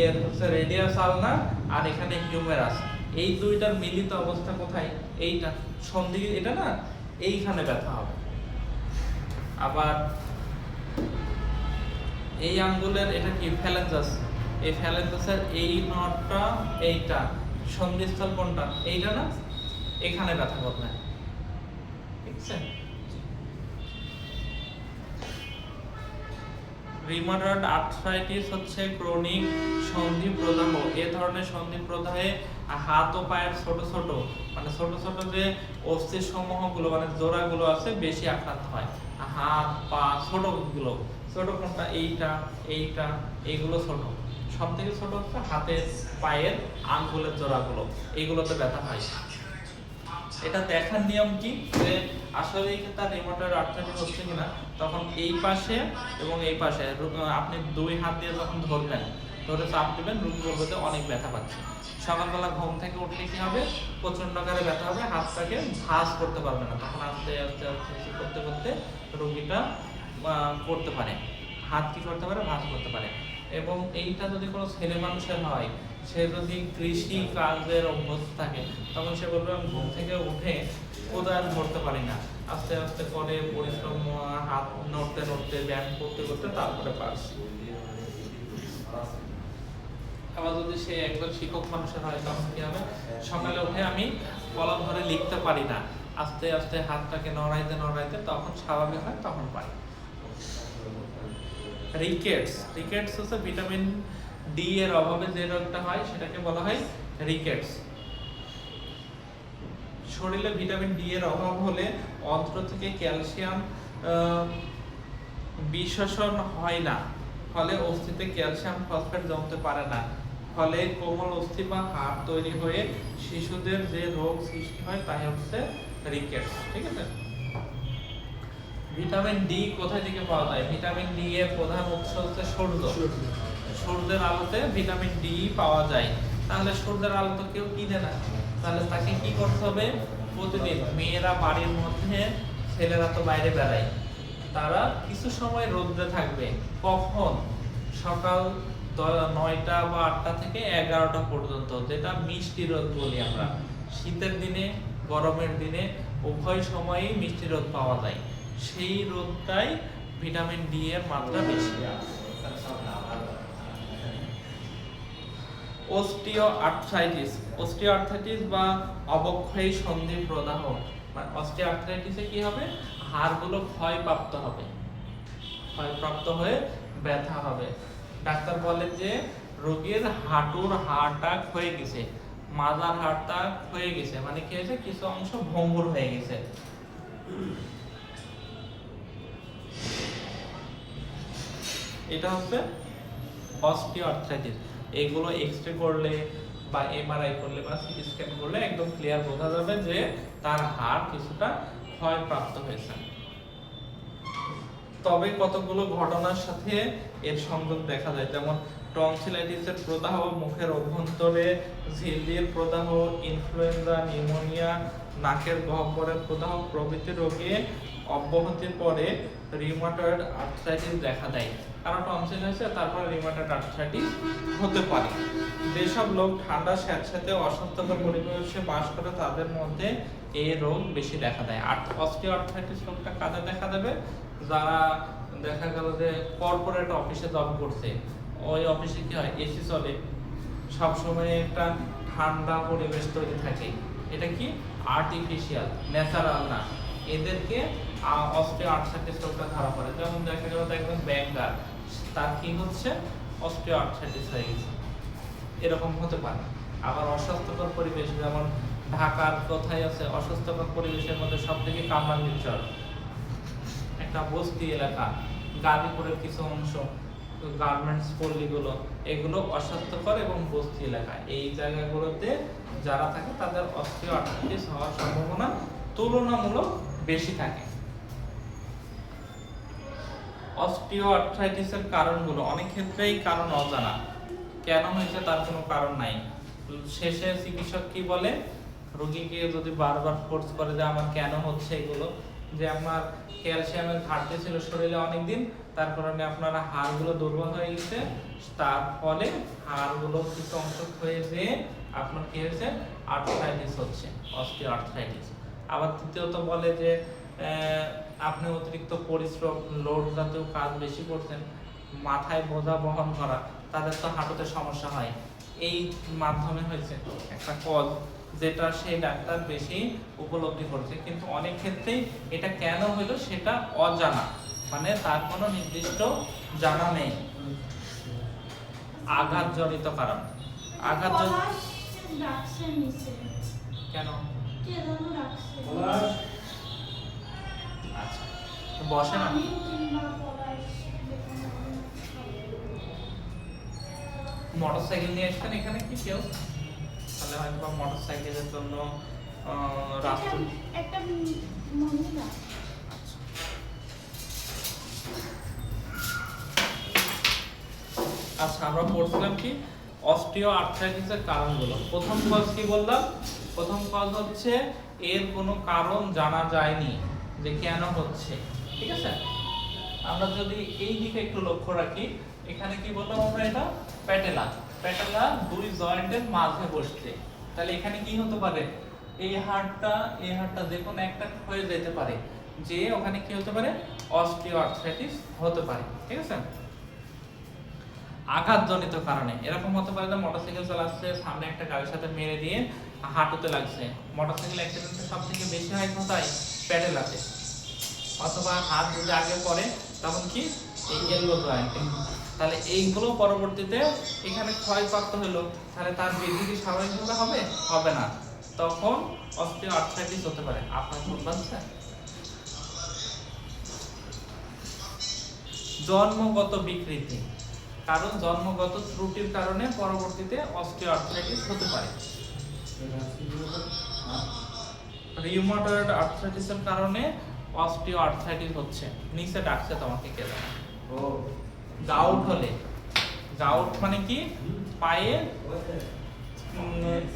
এর হচ্ছে রেডিয়াস আলনা আর এখানে হিউমেরাস, এই দুইটার মিলিত অবস্থা কোথায়? এইটা সন্ধি, এটা না, এইখানে ব্যথা হবে। আবার এই আঙ্গুলের এটা কি? ফ্যালেঞ্জাস। এই ফ্যালেঞ্জাসের এই নটটা, এইটা সন্ধিস্থল কোনটা? এইটা না, এখানে ব্যথা করবে, ঠিক আছে। রিউমাটয়েড আর্থ্রাইটিস হচ্ছে ক্রনিক সন্ধি প্রদাহ। এই ধরনের সন্ধি প্রদাহে হাত ও পায়ের ছোট ছোট, মানে ছোট ছোট যে অস্থি সমূহগুলো, মানে জোড়াগুলো আছে, বেশি আক্রান্ত হয়। হাত পা ছোট গুলো, ছোট কোনটা? এইটা, এইটা, এইগুলো ছোট। সব থেকে ছোট হচ্ছে হাতের পায়ের আঙ্গুলের জোড়াগুলো, এইগুলোতে ব্যথা হয়। এটা দেখার নিয়ম কি যে আসলে কি তার রিউমাটয়েড আর্থ্রাইটিস হচ্ছে কিনা, তখন এই পাশে এবং এই পাশে আপনি দুই হাত দিয়ে যখন ধরবেন, ধরে চাপ দিবেন, রোগী বলবে যে অনেক ব্যথা পাচ্ছে। সকালবেলা ঘুম থেকে উঠলে কি হবে, প্রচন্ড আকারে ব্যথা হবে, হাতটাকে ভাঁজ করতে পারবে না, তখন আস্তে আস্তে আস্তে আস্তে করতে করতে রোগীটা করতে পারে, হাত কি করতে পারে, ভাঁজ করতে পারে। এবং এইটা যদি কোনো ছেলে মানুষের হয়, সে যদি কৃষি কাজের অভ্যস্ত থাকে, তখন সে বলবে আমি ঘুম থেকে উঠে কোদাল ধরতে পারি না, আস্তে আস্তে করে পরিশ্রম, হাত নড়তে নড়তে ব্যায়াম করতে করতে তারপরে পারছি। আবার যদি সে একজন শিক্ষক মানুষের হয়, তখন কি হবে, সকালে উঠে আমি কলম ধরে লিখতে পারি না, আস্তে আস্তে হাতটাকে নড়াইতে নড়াইতে তখন স্বাভাবিক হয়, তখন পারি। রিকেটস হচ্ছে ভিটামিন ডি এর অভাবে যে রোগটা হয় সেটাকে বলা হয় রিকেটস। শরীরে ভিটামিন ডি এর অভাব হলে অন্ত্র থেকে ক্যালসিয়াম বিশোষণ হয় না, ফলে অস্থিতে ক্যালসিয়াম ফসফেট জমতে পারে না, ফলে কোমল অস্থি বা হাড় তৈরি হয়ে শিশুদের যে রোগ সৃষ্টি হয় তাই হচ্ছে রিকেটস। ঠিক আছে। ভিটামিন ডি কোথায় থেকে পাওয়া যায়? ভিটামিন ডি এর প্রধান উৎস হচ্ছে সূর্য। সূর্যের আলোতে ভিটামিন ডি পাওয়া যায়। তাহলে সূর্যের আলো তো কেউ কিনে না, তাহলে তাকে কি করতে হবে? প্রতিদিন মেয়েরা বাড়ির মধ্যে, ছেলেরা তো বাইরে বেড়ায়, তারা কিছু সময় রোদ্রে থাকবে। কখন? সকাল 9টা বা 8টা থেকে 11টা পর্যন্ত, যেটা মিষ্টি রোদ বলি আমরা। শীতের দিনে, গরমের দিনে উভয় সময়ই মিষ্টি রোদ পাওয়া যায়, সেই রোদটাই ভিটামিন ডি এর মাত্রা বেশি। অস্টিওআর্থ্রাইটিস বা অবক্ষয়ী সন্ধি প্রদাহ, মানে অস্টিওআর্থ্রাইটিসে কি হবে? হাড়গুলো ক্ষয়প্রাপ্ত হবে, ক্ষয়প্রাপ্ত হয়ে ব্যথা হবে। ডাক্তার বলে যে রোগীর হাঁটুর হাড়টা ক্ষয়ে গেছে, মাজার হাড়টা ক্ষয়ে গেছে, মানে কি হয়েছে? কিছু অংশ ভঙ্গুর হয়ে গেছে। এটা হচ্ছে অস্টিওআর্থ্রাইটিস। এগুলো এক্সরে করলে বা এমআরআই করলে বা সিটি স্ক্যান করলে একদম ক্লিয়ার বোঝা যাবে যে তার হাড় কিছুটা ক্ষয়প্রাপ্ত হয়েছে। তবে কতগুলো ঘটনার সাথে এর সংযোগ দেখা যায়, যেমন টনসিলাইটিসের প্রদাহ, মুখের অভ্যন্তরে ঝিল্লির প্রদাহ, ইনফ্লুয়েঞ্জা, নিউমোনিয়া, নাকের গহ্বরের প্রদাহ প্রভৃতি রোগে অব্যাহতির পরে রিউমাটয়েড আর্থ্রাইটিস দেখা দেয়। কারণ টনসিল হয়েছে, তারপরে রিউমাটয়েড আর্থ্রাইটিস হতে পারে। যেসব লোক ঠান্ডা স্যাঁতসেঁতে অস্বাস্থ্যকর পরিবেশে বাস করে, তাদের মধ্যে এই রোগ বেশি দেখা দেয়। আর অস্টিওআর্থ্রাইটিস রোগটা কাদের দেখা দেবে? যারা দেখা গেল যে কর্পোরেট অফিসে জব করছে, ওই অফিসে কি হয়? এসি চলে, সবসময় একটা ঠান্ডা পরিবেশ তৈরি থাকে। এটা কি আর্টিফিশিয়াল, ন্যাচারাল না। এদেরকে অস্টিওআর্থ্রাইটিস রোগটা ধরা পড়ে। যেমন দেখা গেল একজন ব্যাংকার, তার কি হচ্ছে? অস্টিওআর্থ্রাইটিস হয়ে গেছে, এরকম হতে পারে। আবার অস্বাস্থ্যকর পরিবেশ, যেমন ঢাকার কোথায় আছে অস্বাস্থ্যকর পরিবেশের মধ্যে সবথেকে কামরাঙ্গীরচর, একটা বস্তি এলাকা, গাজীপুরের কিছু অংশ, গার্মেন্টস পল্লীগুলো, এগুলো অস্বাস্থ্যকর এবং বস্তি এলাকা। এই জায়গাগুলোতে যারা থাকে তাদের অস্টিওআর্থ্রাইটিস হওয়ার সম্ভাবনা তুলনামূলক বেশি থাকে। অস্টিওআর্থ্রাইটিসের কারণগুলো, অনেক ক্ষেত্রেই কারণ অজানা, কেন হয়েছে তার কোনো কারণ নাই। শেষে চিকিৎসক কি বলে? রোগীকে যদি বারবার ফোর্স করে যে আমার কেন হচ্ছে এগুলো, যে আপনার ক্যালসিয়ামের ঘাটতি ছিল শরীরে অনেকদিন, তার কারণে আপনার হাড়গুলো দুর্বল হয়ে গেছে, তার ফলে হাড়গুলো কিছু অংশ ক্ষয়ে যেয়ে আপনার কি হয়েছে? আর্থ্রাইটিস হচ্ছে, অস্টিওআর্থ্রাইটিস। আবার তৃতীয়ত বলে যে আপনি অতিরিক্ত পরিশ্রম, লোড জাতীয় কাজ বেশি করছেন, মাথায় বোঝা বহন করা, তাদের তো হাঁটুতে সমস্যা হয়। এই মাধ্যমে হয়েছে একটা কজ, যেটা সেই ডাক্তার বেশি উপলব্ধি করছে। কিন্তু অনেক ক্ষেত্রেই এটা কেন হলো সেটা অজানা, মানে তার কোনো নির্দিষ্ট জানা নেই। আঘাতজনিত কারণ, কেন? আচ্ছা, বসে না। মোটরসাইকেল নিয়ে আসবেন এখানে কি কেউ? তাহলে হয়তো মোটরসাইকেলের জন্য রাস্তা একটা মহিলা আচ্ছা, আমরা পড়ছিলাম কি অস্টিও আর্থ্রাইটিসের কারণগুলো। প্রথম কজ কি বললাম? প্রথম কজ হচ্ছে এর কোনো কারণ জানা যায়নি যে কেন হচ্ছে, ঠিক আছে? আমরা যদি এই দিকে একটু লক্ষ্য রাখি, এখানে কি বললাম আমরা, এটা প্যাটেলা। প্যাটেলা দুই জয়েন্টের মাঝে বসছে। তাহলে এখানে কি হতে পারে? এই হাড়টা যে কোনো একটা হয়ে যেতে পারে, যে ওখানে কি হতে পারে? অস্টিও আর্থ্রাইটিস হতে পারে, ঠিক আছে? আঘাতজনিত কারণে এরকম হতে পারে যে মোটরসাইকেল চালাচ্ছে, সামনে একটা গাড়ির সাথে মেরে দিয়ে হাঁটুতে লাগছে। মোটরসাইকেল অ্যাক্সিডেন্টে সবথেকে বেশি হয় কোথায়? প্যাডেলাতে। অথবা হাত যদি আগে পড়ে তখন কি এই এলবো জয়েন্টে। তাহলে এইগুলো পরবর্তীতে এখানে ক্ষয়প্রাপ্ত হলো, তাহলে তার বৃদ্ধি কি স্বাভাবিকভাবে হবে? হবে না। তখন অস্টিও আর্থ্রাইটিস হতে পারে। আপনার ভুল পাচ্ছে? জন্মগত বিকৃতি, কারণ জন্মগত ত্রুটির কারণে পরবর্তীতে অস্টিও আর্থ্রাইটিস হতে পারে। রিউমাটয়েড আর্থ্রাইটিসের কারণে অস্টিও আর্থ্রাইটিস হচ্ছে। নিচে ডাকছে তোমাকে কে জানে? ও গাউট হলে, গাউট মানে কি? পায়ে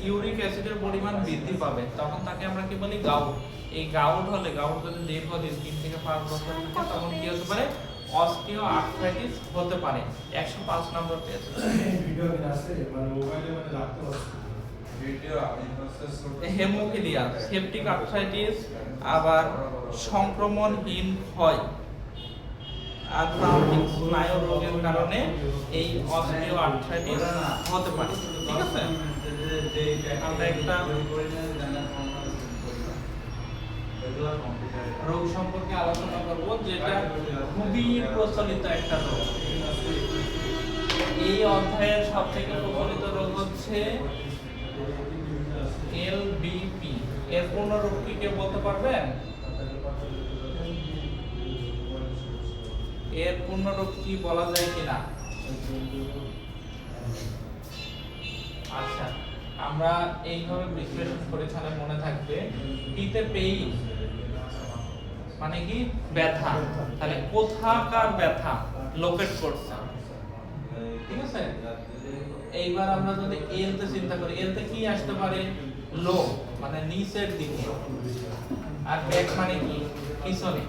ইউরিক অ্যাসিডের পরিমাণ বৃদ্ধি পাবে, তখন তাকে আমরা কি বলি? গাউট। এই গাউট হলে, গাউট যদি দীর্ঘদিন 3 থেকে 5 বছর থাকে, তখন কি হতে পারে? অস্টিও আর্থ্রাইটিস হতে পারে। 105 নম্বর পেজ। ভিডিও আছে মানে মোবাইলে মানে রাখতে পারছি ভিডিও আমি প্রসেস করতে হেমোফিলিয়া, সেপটিক আর্থ্রাইটিস, আবার সংক্রমণহীন ক্ষয় আর ট্রাউমাটিক স্নায়ু রোগের কারণে এই অস্টিও আর্থ্রাইটিস হতে পারে, ঠিক আছে? আমরা একটা রোগ সম্পর্কে আলোচনা করব, যেটা খুবই প্রচলিত একটা রোগ। এই অধ্যায়ের সবথেকে প্রচলিত রোগ হচ্ছে এলবিপি। এর পূর্ণ রূপ কি কেউ বলতে পারবেন? এর পূর্ণ রূপ কি বলা যায় কিনা? আচ্ছা, আমরা এইভাবে বিশ্লেষণ করে তাহলে মনে থাকবে। পিতে পেইন মানে কি? ব্যথা। তাহলে কোথাকার ব্যথা লোকেট করছে, ঠিক আছে? এইবার আমরা যদি এলতে চিন্তা করি, এলতে কি আসতে পারে? লো মানে নিচের দিকে, আর ব্যাক মানে কি? পিছনে।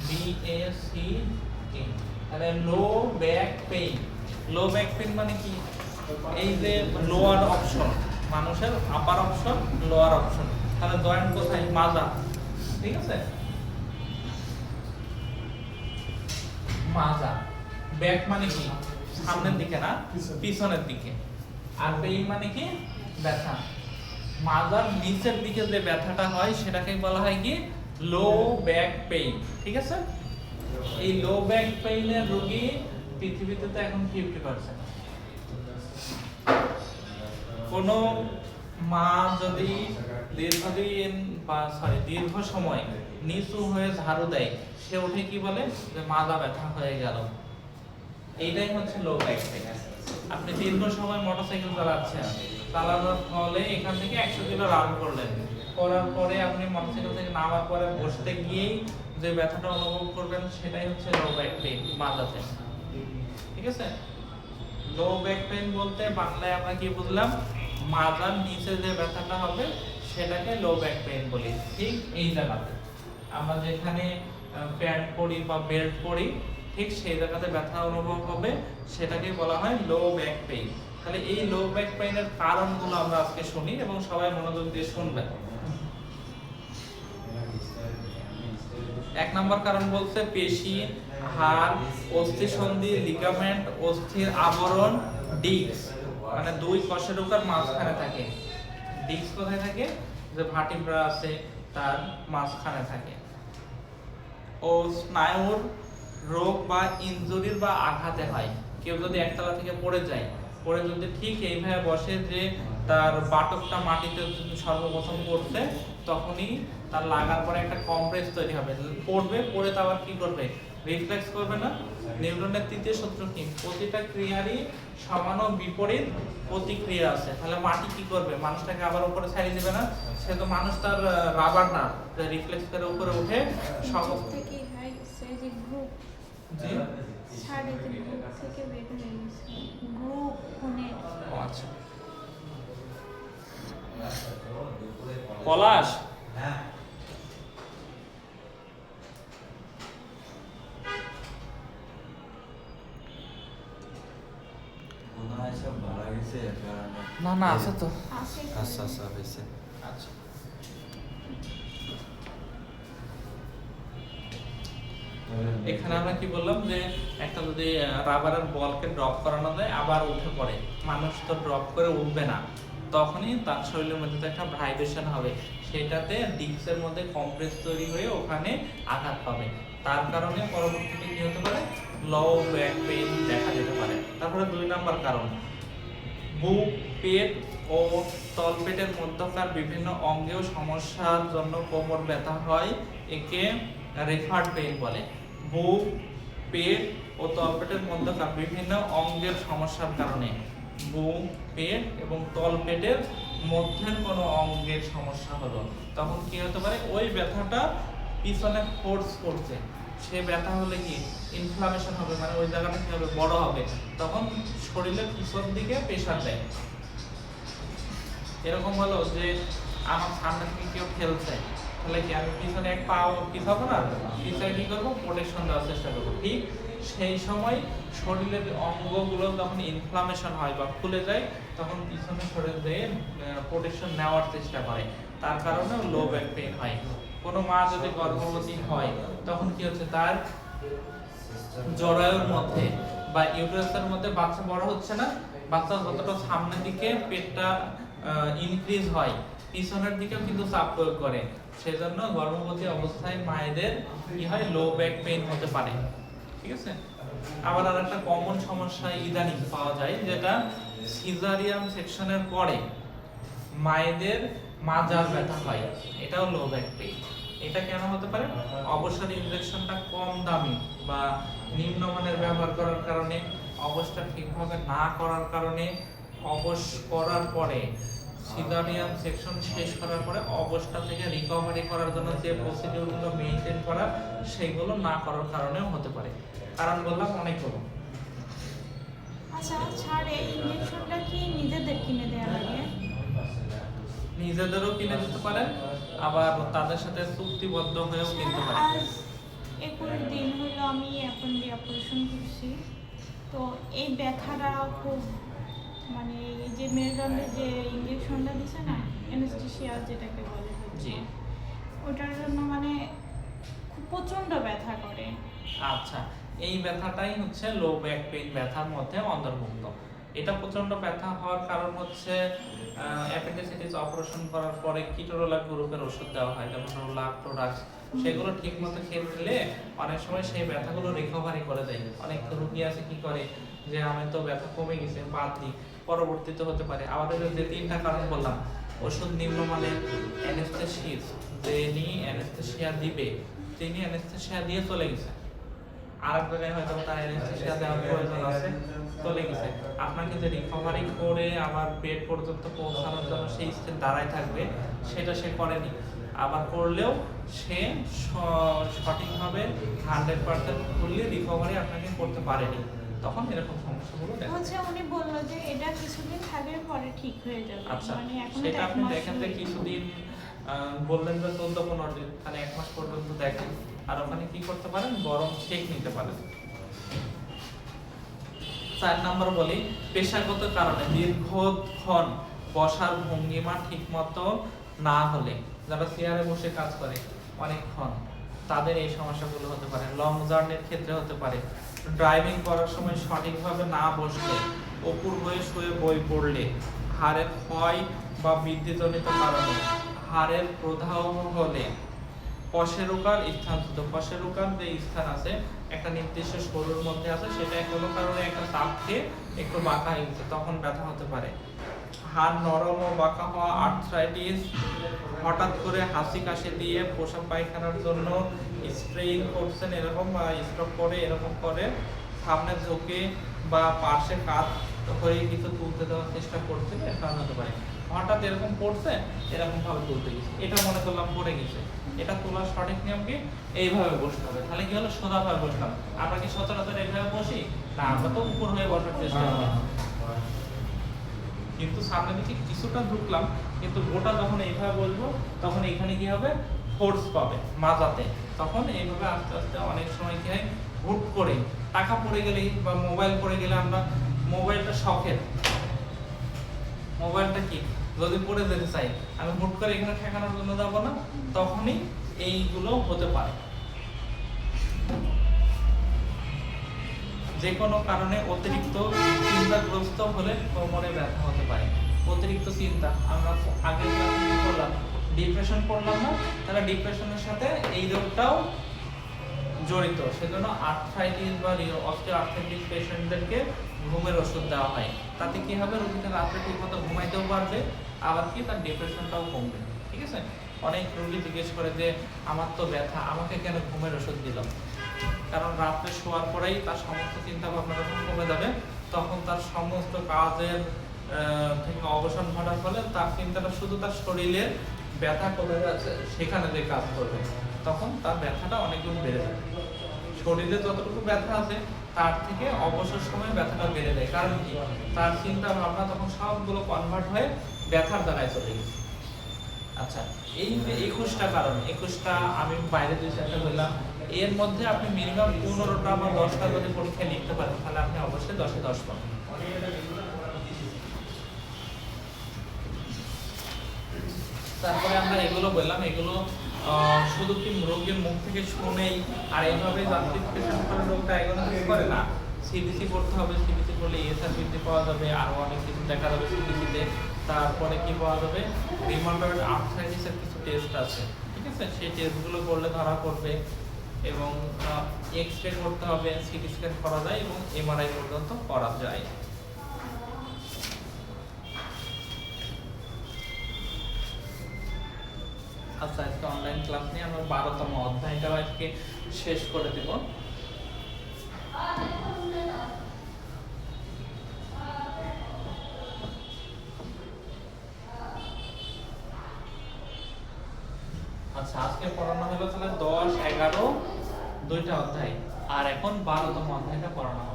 B A C T. তাহলে low back pain. Low back pain মানে কি? এই যে লোয়ার অপশন, মানুষের আপার অপশন, লোয়ার অপশন। তাহলে জয়েন্ট কোথায়? মাজা, ঠিক আছে? মাজা। ব্যাক মানে কি? সামনের দিকে না, পিছনের দিকে। আর পেইন মানে কি? ব্যথা। মাজার নিচের দিকে যে ব্যথাটা হয় সেটাকে বলা হয় কি? লো ব্যাক পেইন, ঠিক আছে? এই লো ব্যাক পেইনের রোগী পৃথিবীতে তো এখন 50%। কোন মা যদি দীর্ঘ সময় নিচু হয়ে ঝাড়ু দেয়, সে উঠে কি বলে? যে মাজা ব্যথা হয়ে গেল। এইটাই হচ্ছে লো ব্যাক পেইন। আপনি দীর্ঘ সময় মোটরসাইকেল চালানোর ফলে এখান থেকে 100 কিলো রান করলেন, করার পরে আপনি মোটরসাইকেল থেকে নামার পরে বসতে গিয়েই যে ব্যথাটা অনুভব করবেন, সেটাই হচ্ছে লো ব্যাক পেইন মাজাতে, ঠিক আছে? লো ব্যাক পেইন বলতে বাংলায় আমরা কি বুঝলাম? মাজার নিচে যে ব্যথাটা হবে সেটাকে লো ব্যাক পেইন বলি। ঠিক এই জায়গাতে আমরা যেখানে প্যান্ট পরি বা বেল্ট পরি, ঠিক সেই জায়গাতে ব্যথা অনুভব হবে, সেটাকে বলা হয় লো ব্যাক পেইন। তাহলে এই লো ব্যাক পেইনের কারণগুলো আমরা আজকে শুনি এবং সবাই মনোযোগ দিয়ে শুনবেন। 1 নম্বর কারণ বলছে পেশি, হাড়, অস্থিসন্ধি, লিগামেন্ট, অস্থির আবরণ, ডিস্ক। মানে দুই কশেরুকার মাঝখানে থাকে। ডিস্ক কোথায় থাকে? যে ভার্টিব্রা আছে তার মাঝখানে থাকে। ও স্নায়ুর রোগ বা ইনজুরির বা আঘাতে হয়। কেউ যদি একতলা থেকে পড়ে যায়, পড়ে যদি ঠিক এইভাবে বসে যে তার বাটকটা মাটিতে সর্বপ্রথম পড়ছে, তখনই তার লাগার পরে একটা কম্প্রেস তৈরি হবে। পড়বে, পড়ে তো আবার কি করবে? রিফ্লেক্স করবে না। নিউটনের তৃতীয় সূত্র কি? প্রতিটা ক্রিয়ারই সমান ও বিপরীত প্রতিক্রিয়া আছে। তাহলে মাটি কি করবে? মানুষটাকে আবার উপরে ছাড়িয়ে দিবে না। সে তো মানুষ তার রাবার না, যে রিফ্লেক্স করে উপরে উঠে সমস্ত থেকে হাই সে যে গ্রুপ জি সাড়ে তিন গ্রুপ থেকে বের হয়ে গেছে গ্রুপ ফোনে ও আচ্ছা পলাশ মনে হয় সব মারা গেছে এর কারণে। না না আছে তো আছে আচ্ছা আচ্ছা হয়েছে। আচ্ছা এখানে আমরা কি বললাম যে একটা যদি রাবারের বলকে ড্রপ করানো যায় আবার উঠে পড়ে, মানুষ তো ড্রপ করে উঠবে না, তখনই তার শরীরের মধ্যে তো একটা ভাইব্রেশন হবে, সেটাতে ডিস্কের মধ্যে কম্প্রেস তৈরি হয়ে ওখানে আঘাত পাবে, তার কারণে পরবর্তীতে কি হতে পারে? লো ব্যাক পেইন দেখা যেতে পারে। তারপরে 2 নাম্বার কারণ, বুক, পেট ও তলপেটের মধ্যকার বিভিন্ন অঙ্গেও সমস্যার জন্য কোমর ব্যথা হয়, একে রেফার্ড পেইন বলে। বুক, পেট ও তলপেটের মধ্যকার বিভিন্ন অঙ্গের সমস্যার কারণে, বুক, পেট এবং তলপেটের মধ্যের কোনো অঙ্গের সমস্যা হলো, তখন কি হতে পারে? ওই ব্যথাটা পিছনে ফোর্স করছে, সে ব্যথা হলে কি ইনফ্লামেশন হবে, মানে ওই জায়গাটা কি হবে? বড় হবে, তখন শরীরের পিছন দিকে প্রেশার দেয়। এরকম হলো যে আমার সামনে থেকে কেউ খেলছে, তাহলে কি আমি পিছনে এক পা পিছাবো না, পিছনে কি করবো? প্রোটেকশন দেওয়ার চেষ্টা করবো। ঠিক সেই সময় শরীরের অঙ্গগুলো যখন ইনফ্লামেশন হয় বা ফুলে যায়, তখন পিছনে শরীর দিয়ে প্রোটেকশন নেওয়ার চেষ্টা করে, তার কারণে লো ব্যাক পেইন হয়। কোনো মা যদি গর্ভবতী হয়, তখন কি হচ্ছে? তার জরায়ুর মধ্যে বা ইউটেরাসের মধ্যে বাচ্চা বড় হচ্ছে না, বাচ্চা যতটা সামনের দিকে পেটটা ইনক্রিজ হয়, পিছনের দিকেও কিন্তু চাপ প্রয়োগ করে, সেজন্য গর্ভবতী অবস্থায় মায়েদের কি হয়? লো ব্যাক পেইন হতে পারে। ঠিক আছে। আবার আর একটা কমন সমস্যা ইদানিং পাওয়া যায়, যেটা সিজারিয়ান সেকশনের পরে মায়েদের মাজার ব্যথা হয়, এটাও লো ব্যাক পেইন। এটা কেন হতে পারে? অবসর ইনজেকশনটা কম দামি বা নিম্নমানের ব্যবহার করার কারণে, অবসটা ঠিকভাবে না করার কারণে, অবশ করার পরে সিজারিয়ান সেকশন শেষ করার পরে অবস্থা থেকে রিকভারি করার জন্য যে প্রসিডিউরগুলো মেইনটেইন করা, সেগুলো না করার কারণেও হতে পারে। কারণ বললাম অনেকগুলো। আচ্ছা ছাড়ে ইঞ্জেকশনটা কি নিজেদের কিনে দেওয়া লাগে? নিজেদেরও কিনে দিতে পারেন, আবার তাদের সাথে চুক্তিবদ্ধ হয়েও কিনতে পারেন। আজ 21 দিন হলো আমি অ্যাপেন্ডি অপারেশন করছি, তো এই ব্যথাটা খুব, মানে এই যে মেরুদণ্ডে যে ইঞ্জেকশনটা দিছে না, অ্যানেস্থেসিয়া যেটাকে বলে জি ওটার জন্য মানে খুব প্রচন্ড ব্যথা করে। আচ্ছা, এই ব্যথাটাই হচ্ছে লো ব্যাক পেইন ব্যথার মধ্যে অন্তর্ভুক্ত। এটা প্রচন্ড ব্যথা হওয়ার কারণ হচ্ছে অ্যাপেন্ডিসাইটিস অপারেশন করার পরে কিটোরোলাক গ্রুপের ওষুধ দেওয়া হয়, যেমন লাক্টোরাক্স, সেগুলো ঠিকমতো খেলে অনেক সময় সেই ব্যথাগুলো রিকভারি করে দেয়। অনেক রোগী আছে কি করে যে আমি তো ব্যথা কমে গেছে বাদ দিই, পরবর্তীতে হতে পারে। আমাদের যে 3টা কারণ বললাম, ওষুধ নিম্নমানের, অ্যানেস্থেসিস্ট যিনি অ্যানেস্থেসিয়া দিবে তিনি অ্যানেস্থেসিয়া দিয়ে চলে গেছে, আরেক জায়গায় হয়তো তার অ্যানেস্থেসিয়া দেওয়ার প্রয়োজন আছে, চলে গেছে। আপনাকে যে রিকভারি করে আবার বেড পর্যন্ত পৌঁছানোর জন্য সেই স্টেজ দাঁড়ায় থাকবে, সেটা সে করেনি। আবার করলেও সে সঠিকভাবে 100% ফুললি রিকভারি আপনাকে করতে পারেনি, তখন এরকম সমস্যাগুলো দেখা যায়। হচ্ছে উনি বললো যে এটা কিছুদিন থাকলে পরে ঠিক হয়ে যাবে। আচ্ছা, মানে এখন সেটা আপনি 1 মাস দেখেন যে হয়ে কিছুদিন বললেন যে 14-15 দিন, তাহলে 1 মাস পর্যন্ত দেখেন, আর ওখানে কি করতে পারেন? গরম সেক নিতে পারেন। 4 নাম্বার বলি, পেশাগত কারণে দীর্ঘক্ষণ বসার ভঙ্গিমা ঠিকমতো না হলে, যারা চেয়ারে বসে কাজ করে অনেকক্ষণ, তাদের এই সমস্যাগুলো হতে পারে। লং জার্নির ক্ষেত্রে হতে পারে। ড্রাইভিং করার সময় সঠিকভাবে না বসলে, অপুর হয়ে শুয়ে বই পড়লে, হাড়ের ক্ষয় বা বৃদ্ধিজনিত কারণে, হাড়ের প্রদাহ হলে, কশেরুকার স্থানচ্যুত, কশেরুকার যে স্থান আছে একটা নির্দিষ্ট শরীরের মধ্যে আছে, সেটা কোনো কারণে একটা চাপ খেয়ে একটু বাঁকা হয়ে গেছে, তখন ব্যথা হতে পারে। হাড় নরম ও বাঁকা হওয়া, আর্থ্রাইটিস, হঠাৎ করে হাসি কাশি দিয়ে পোষা পায়খানার জন্য স্ট্রেইন করছেন এরকম, বা স্ট্রোক করে এরকম করে সামনে ঝুঁকে বা পাশে কাত হয়ে কিছু তুলতে দেওয়ার চেষ্টা করছেন, এর কারণ হতে পারে। হঠাৎ এরকম পড়ছে, এরকম ভাবে তুলতে গেছে, এটা মনে করলাম পড়ে গেছে, এটা তোলার সঠিক নিয়ম কি? এইভাবে বসতে হবে। তাহলে কি হলো? সোজাভাবে বসলাম। আমরা কি সচরাচর এইভাবে বসি না? আমরা তো উপর হয়ে বসার চেষ্টা করি, কিন্তু সামনে দিকে কিছুটা ঢুকলাম, কিন্তু গোটা যখন এইভাবে বলবো তখন এখানে কি হবে? ফোর্স পাবে মাজাতে। তখন এইভাবে আস্তে আস্তে অনেক সময় কি হয়, হুট করে টাকা পড়ে গেলে বা মোবাইল পড়ে গেলে, আমরা মোবাইলটা শখের, মোবাইলটা কি যদি পড়ে যেতে চাই, আমি হুট করে এখানে ঠেকানোর জন্য যাবো না, তখনই এইগুলো হতে পারে। যে কোনো কারণে অতিরিক্ত চিন্তাগ্রস্ত হলে কোমরে ব্যথা হতে পারে। অতিরিক্ত চিন্তা, আমরা আগের ক্লাসে কি করলাম? ডিপ্রেশন করলাম না? তাহলে ডিপ্রেশনের সাথে এই রোগটাও জড়িত। সেজন্য আর্থ্রাইটিস বা অস্টিওআর্থ্রাইটিস পেশেন্টদেরকে ঘুমের ওষুধ দেওয়া হয়। তাতে কি হবে? রোগীটা রাত্রে ঠিক মতো ঘুমাইতেও পারবে, আবার কি তার ডিপ্রেশনটাও কমবে। ঠিক আছে? অনেক রোগী জিজ্ঞেস করে যে আমার তো ব্যথা, আমাকে কেন ঘুমের ওষুধ দিল? কারণ রাত্রে শোয়ার পরেই তার সমস্ত চিন্তা ভাবনা যখন কমে যাবে, তখন তার সমস্ত কাজের থেকে অবসান ঘটার ফলে তার চিন্তাটা শুধু তার শরীরের ব্যথা কোথায় আছে সেখানে যে কাজ করবে, তখন তার ব্যথাটা অনেক গুণ বেড়ে যাবে। শরীরে যতটুকু ব্যথা আছে তার থেকে অবসর সময়ে ব্যথাটা বেড়ে যায়। কারণ কি? তার চিন্তা ভাবনা তখন সবগুলো কনভার্ট হয়ে ব্যথার দ্বারায় চলে গেছে। আচ্ছা, এই যে 21টা কারণ, 21টা আমি বাইরে যে চেষ্টা করলাম, এর মধ্যে আপনি মিনিমাম 15টা বা 10টা যদি পরীক্ষায় লিখতে পারেন, তাহলে আপনি অবশ্যই 10-এ 10 পাবেন। তারপরে আমরা এগুলো বললাম, এগুলো শুধু কি রোগীর মুখ থেকে শুনেই আর এইভাবে যান্ত্রিক পেশেন্ট করার রোগ ডায়াগনোসিস করে না। সিবিসি করতে হবে, সিবিসি করলে এসআরপিটি পাওয়া যাবে, আরও অনেক কিছু দেখা যাবে সিবিসিতে। তারপরে কি পাওয়া যাবে? রিউমাটয়েড আর্থ্রাইটিসের কিছু টেস্ট আছে, ঠিক আছে? সেই টেস্টগুলো করলে ধরা পড়বে, এবং এক্স-রে করতে হবে, সিটি স্ক্যান করা যায়, এবং এমআরআই পর্যন্ত করা যায়। আচ্ছা, আজকে অনলাইন ক্লাস নিয়ে আমরা 12তম অধ্যায়টা আজকে শেষ করে দেব। আচ্ছা, আজকে পড়ানো হলো তাহলে 10, 11 দুইটা অধ্যায়, আর এখন 12তম অধ্যায়টা পড়ানো হবে।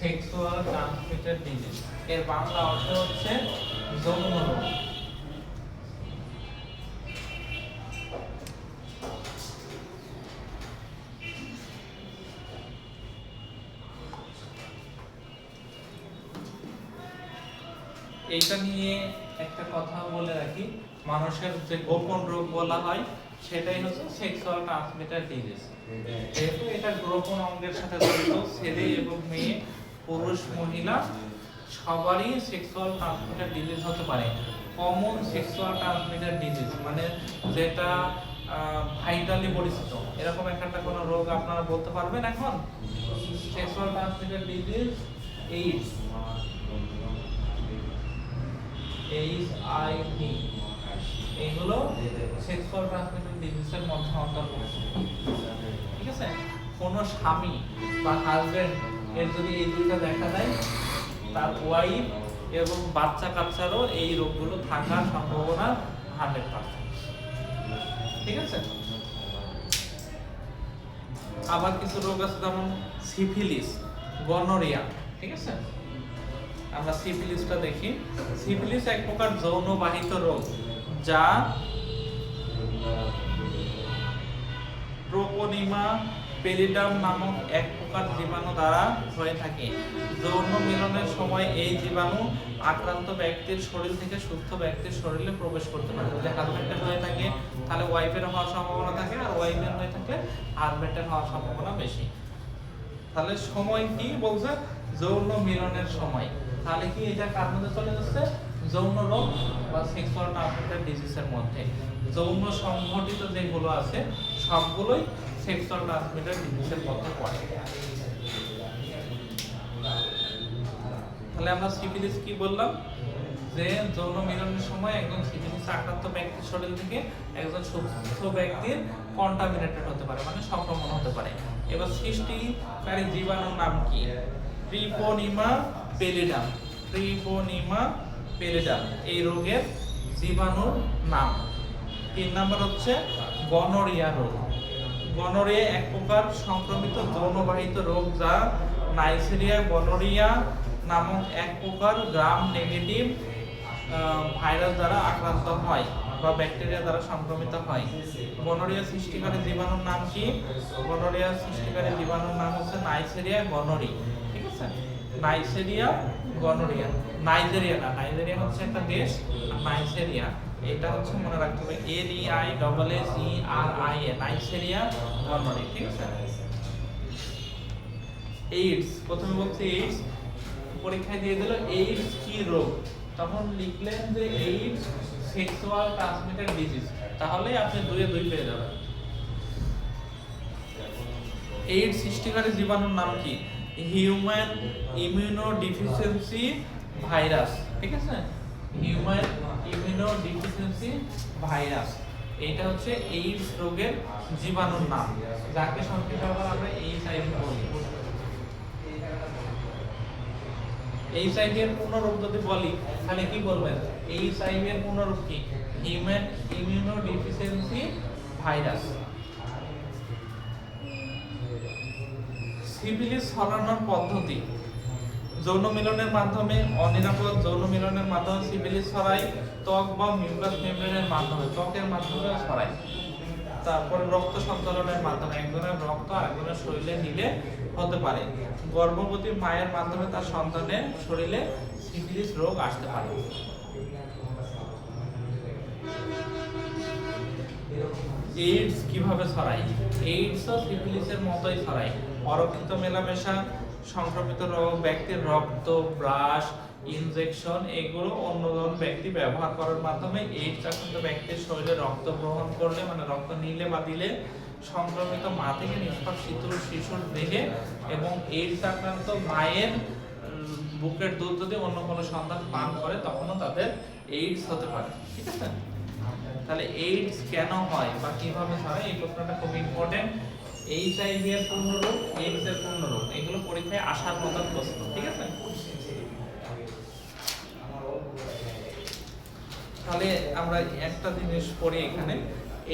সেক্সুয়াল ট্রান্সমিটেড ডিজিজ, এর বাংলা অর্থ হচ্ছে যৌন রোগ। এইটা নিয়ে একটা কথা বলে রাখি, মানুষের যে গোপন রোগ বলা হয় সেটাই হচ্ছে সেক্সুয়াল ট্রান্সমিটেড ডিজিজ। যেহেতু এটা গোপন অঙ্গের সাথে জড়িত, ছেলে এবং মেয়ে, পুরুষ মহিলা সবারই সেক্সুয়াল ট্রান্সমিটেড ডিজিজ হতে পারে। কমন সেক্সুয়াল ট্রান্সমিটেড ডিজিজ মানে যেটা ভাইটালি পরিচিত, এরকম একটা কোনো রোগ আপনারা বলতে পারবেন এখন? Sexual transmitted disease AIDS, HIV, এগুলো সেক্সুয়াল ট্রান্সমিটেড ডিজিজের মধ্যে অন্তর্ভুক্ত। ঠিক আছে? কোনো স্বামী বা হাজবেন্ড এর যদি এই দুইটা দেখা দেয়, তার ওয়াইফ এবং বাচ্চা কাচ্চারও এই রোগগুলো থাকার সম্ভাবনা 100%। ঠিক আছে? আবার কিছু রোগ আছে যেমন সিফিলিস, গনোরিয়া। ঠিক আছে? আমরা সিফিলিসটা দেখি। সিফিলিস এক প্রকার যৌনবাহিত রোগ যা ট্রোপোনিমা পেলিডাম নামক এক প্রকার জীবাণু দ্বারা হয়ে থাকে। যৌন মিলনের সময় এই জীবাণু আক্রান্ত ব্যক্তির শরীর থেকে সুস্থ ব্যক্তির শরীরে প্রবেশ করতে পারে। যদি হাজবেন্ডের হয়ে থাকে তাহলে ওয়াইফের হওয়ার সম্ভাবনা থাকে, আর ওয়াইফের হয়ে থাকলে হাজবেন্ডের হওয়ার সম্ভাবনা বেশি। তাহলে সময় কি বলছে? যৌন মিলনের সময়। তাহলে কি এটা কার মধ্যে চলে যাচ্ছে? যৌন রোগ বা সেক্সুয়াল ট্রান্সমিটেড ডিজিজের মধ্যে। যৌন সংঘটিত যেগুলো আছে সবগুলোই সেক্সুয়াল ট্রান্সমিটেড ডিজিজের মধ্যে পড়ে। তাহলে আমরা সিফিলিস কি বললাম? যে যৌন মিলনের সময় একজন সিফিলিস আক্রান্ত ব্যক্তির শরীর থেকে একজন সুস্থ ব্যক্তির কন্টামিনেটেড হতে পারে, মানে সংক্রমণ হতে পারে। এবার সৃষ্টিকারী জীবাণুর নাম কি? ট্রিপোনিমা পেলিডাম। ট্রিপোনিমা পেলিডাম এই রোগের জীবাণুর নাম। 3 নাম্বার হচ্ছে গনোরিয়া রোগ। গনোরিয়া এক প্রকার সংক্রমিত যৌনবাহিত রোগ যা নাইজেরিয়া গনোরিয়া নামক এক প্রকার গ্রাম নেগেটিভ ভাইরাস দ্বারা আক্রান্ত হয় বা ব্যাকটেরিয়া দ্বারা সংক্রমিত হয়। গনোরিয়া সৃষ্টিকারী জীবাণুর নাম কি? গনোরিয়া সৃষ্টিকারী জীবাণুর নাম হচ্ছে নাইজেরিয়া গনোরি। ঠিক আছে, নাইজেরিয়া গনোরিয়া। নাইজেরিয়া না, নাইজেরিয়া হচ্ছে একটা দেশ, আর নাইজেরিয়া এটা হচ্ছে মনে রাখতে হবে NEISSERIA, নাইজেরিয়া গনোরি। ঠিক আছে। এইডস, প্রথমে বলছি এইডস, পরীক্ষায় দিয়ে দিল এইডস কি রোগ, তখন লিখলেন যে এইডস সেক্সুয়াল ট্রান্সমিটেড ডিজিজ, তাহলে আপনি 2 এ 2 পেয়ে যাবেন। এইডস সৃষ্টিকারী জীবাণুর নাম কি? Human immunodeficiency virus. ঠিক আছে, হিউম্যান ইমিউনোডিফিসিয়েন্সি ভাইরাস, এইটা হচ্ছে এইডস রোগের জীবাণুর নাম, যাকে সংক্ষেপে আমরা এইচআইভি বলি। এইচআইভি এর পূর্ণ রূপ যদি বলি তাহলে কি বলবেন? এইচআইভি এর পূর্ণ রূপ কি? Human immunodeficiency virus. সিফিলিস ছড়ানোর পদ্ধতি। যৌন মিলনের মাধ্যমে, অনিরাপদ যৌন মিলনের মাধ্যমে সিফিলিস ছড়ায়। ত্বক বা মিউকাস মেমব্রেনের মাধ্যমে, ত্বকের মাধ্যমে ছড়ায়। তারপর রক্ত সঞ্চালনের মাধ্যমে, একজনের রক্ত আরেকজনের শরীরে নিলে হতে পারে। গর্ভবতী মায়ের মাধ্যমে তার সন্তানের শরীরে সিফিলিস রোগ আসতে পারে। এইডস কিভাবে ছড়ায়? এইডস ও সিফিলিসের মতোই ছড়ায়। অরক্ষিত মেলামেশা, সংক্রমিত ব্যক্তির রক্ত, ব্রাশ, ইনজেকশন এগুলো অন্যজন ব্যক্তি ব্যবহার করার মাধ্যমে এইডস আক্রান্ত ব্যক্তির শরীরে রক্ত গ্রহণ করলে, মানে রক্ত নিলে বা দিলে সংক্রমিত মা থেকে নিষ্পাপ শিশুর দেহে এবং এইডস আক্রান্ত মায়ের বুকের দুধ যদি অন্য কোনো সন্তান পান করে তখনও তাদের এইডস হতে পারে। ঠিক আছে, তাহলে এইডস কেন হয় বা কিভাবে হয় এই প্রশ্নটা খুব ইম্পর্টেন্ট। এইচআইভি এর পূর্ণরূপ, এইডস এর পূর্ণরূপ, এগুলো পরীক্ষায় আসার মতো প্রশ্ন। ঠিক আছে, তাহলে আমরা একটা জিনিস পড়ি এখানে।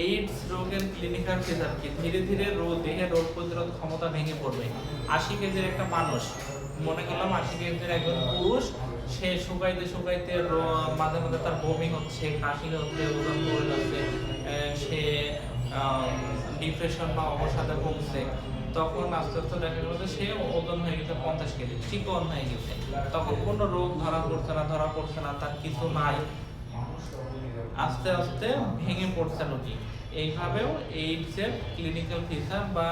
এইডস রোগের ক্লিনিক্যাল ফিচার কি? ধীরে ধীরে দেহের রোগ প্রতিরোধ ক্ষমতা ভেঙে পড়বে। 80 কেজির একটা মানুষ, মনে করলাম 80 কেজির একজন পুরুষ, সে শুকাইতে শুকাইতে মাঝে মাঝে তার বমি হচ্ছে, কাশি হচ্ছে, ওজন পড়ে যাচ্ছে, সে ডিপ্রেশন বা অবসাদে ভুগছে, তখন আস্তে আস্তে দেখা গেল যে সে ওজন হয়ে গেছে 50 কেজি, চিকন হয়ে গেছে। তখন কোনো রোগ ধরা পড়ছে না, তার কিছু নাই, আস্তে আস্তে ভেঙে পড়ছে রোগী। এইভাবেও এইডস এর ক্লিনিক্যাল ফিচার বা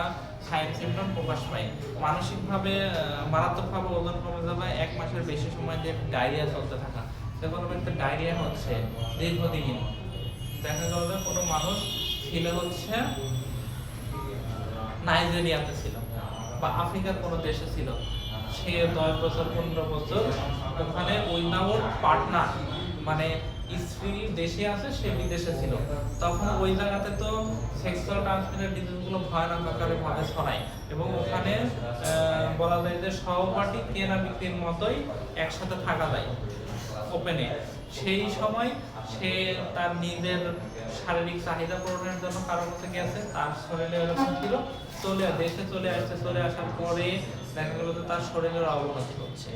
সাইন সিম্পটম প্রকাশ পায়। মানসিকভাবে মারাত্মকভাবে ওজন কমে যাওয়া, 1 মাসের বেশি সময় দিয়ে ডায়রিয়া চলতে থাকা। যখন একটা ডায়রিয়া হচ্ছে দীর্ঘদিন, দেখা গেল যে কোনো মানুষ ছিল হচ্ছে নাইজেরিয়াতে ছিল বা আফ্রিকার কোনো দেশে ছিল, সে 10 বছর 15 বছর ওখানে উইদাউট পার্টনার, মানে স্ত্রী দেশে আছে, সে বিদেশে ছিল, তখন ওই জায়গাতে তো সেক্সুয়াল ট্রান্সমিটেড ডিজিজগুলো ভয়ানক আকারে ভাবে ছড়ায় এবং ওখানে বলা যায় যে সহপাঠী কেনা বিক্রির মতোই একসাথে থাকা যায় ওপেনে। সেই সময় সে তার নিজের শারীরিক চাহিদা পূরণের জন্য কারো কাছে গেছে, তার শরীরে এরকম ছিল, দেশে চলে আসছে, চলে আসার পরে দেখা গেল যে তার শরীরের অবনতি হচ্ছে,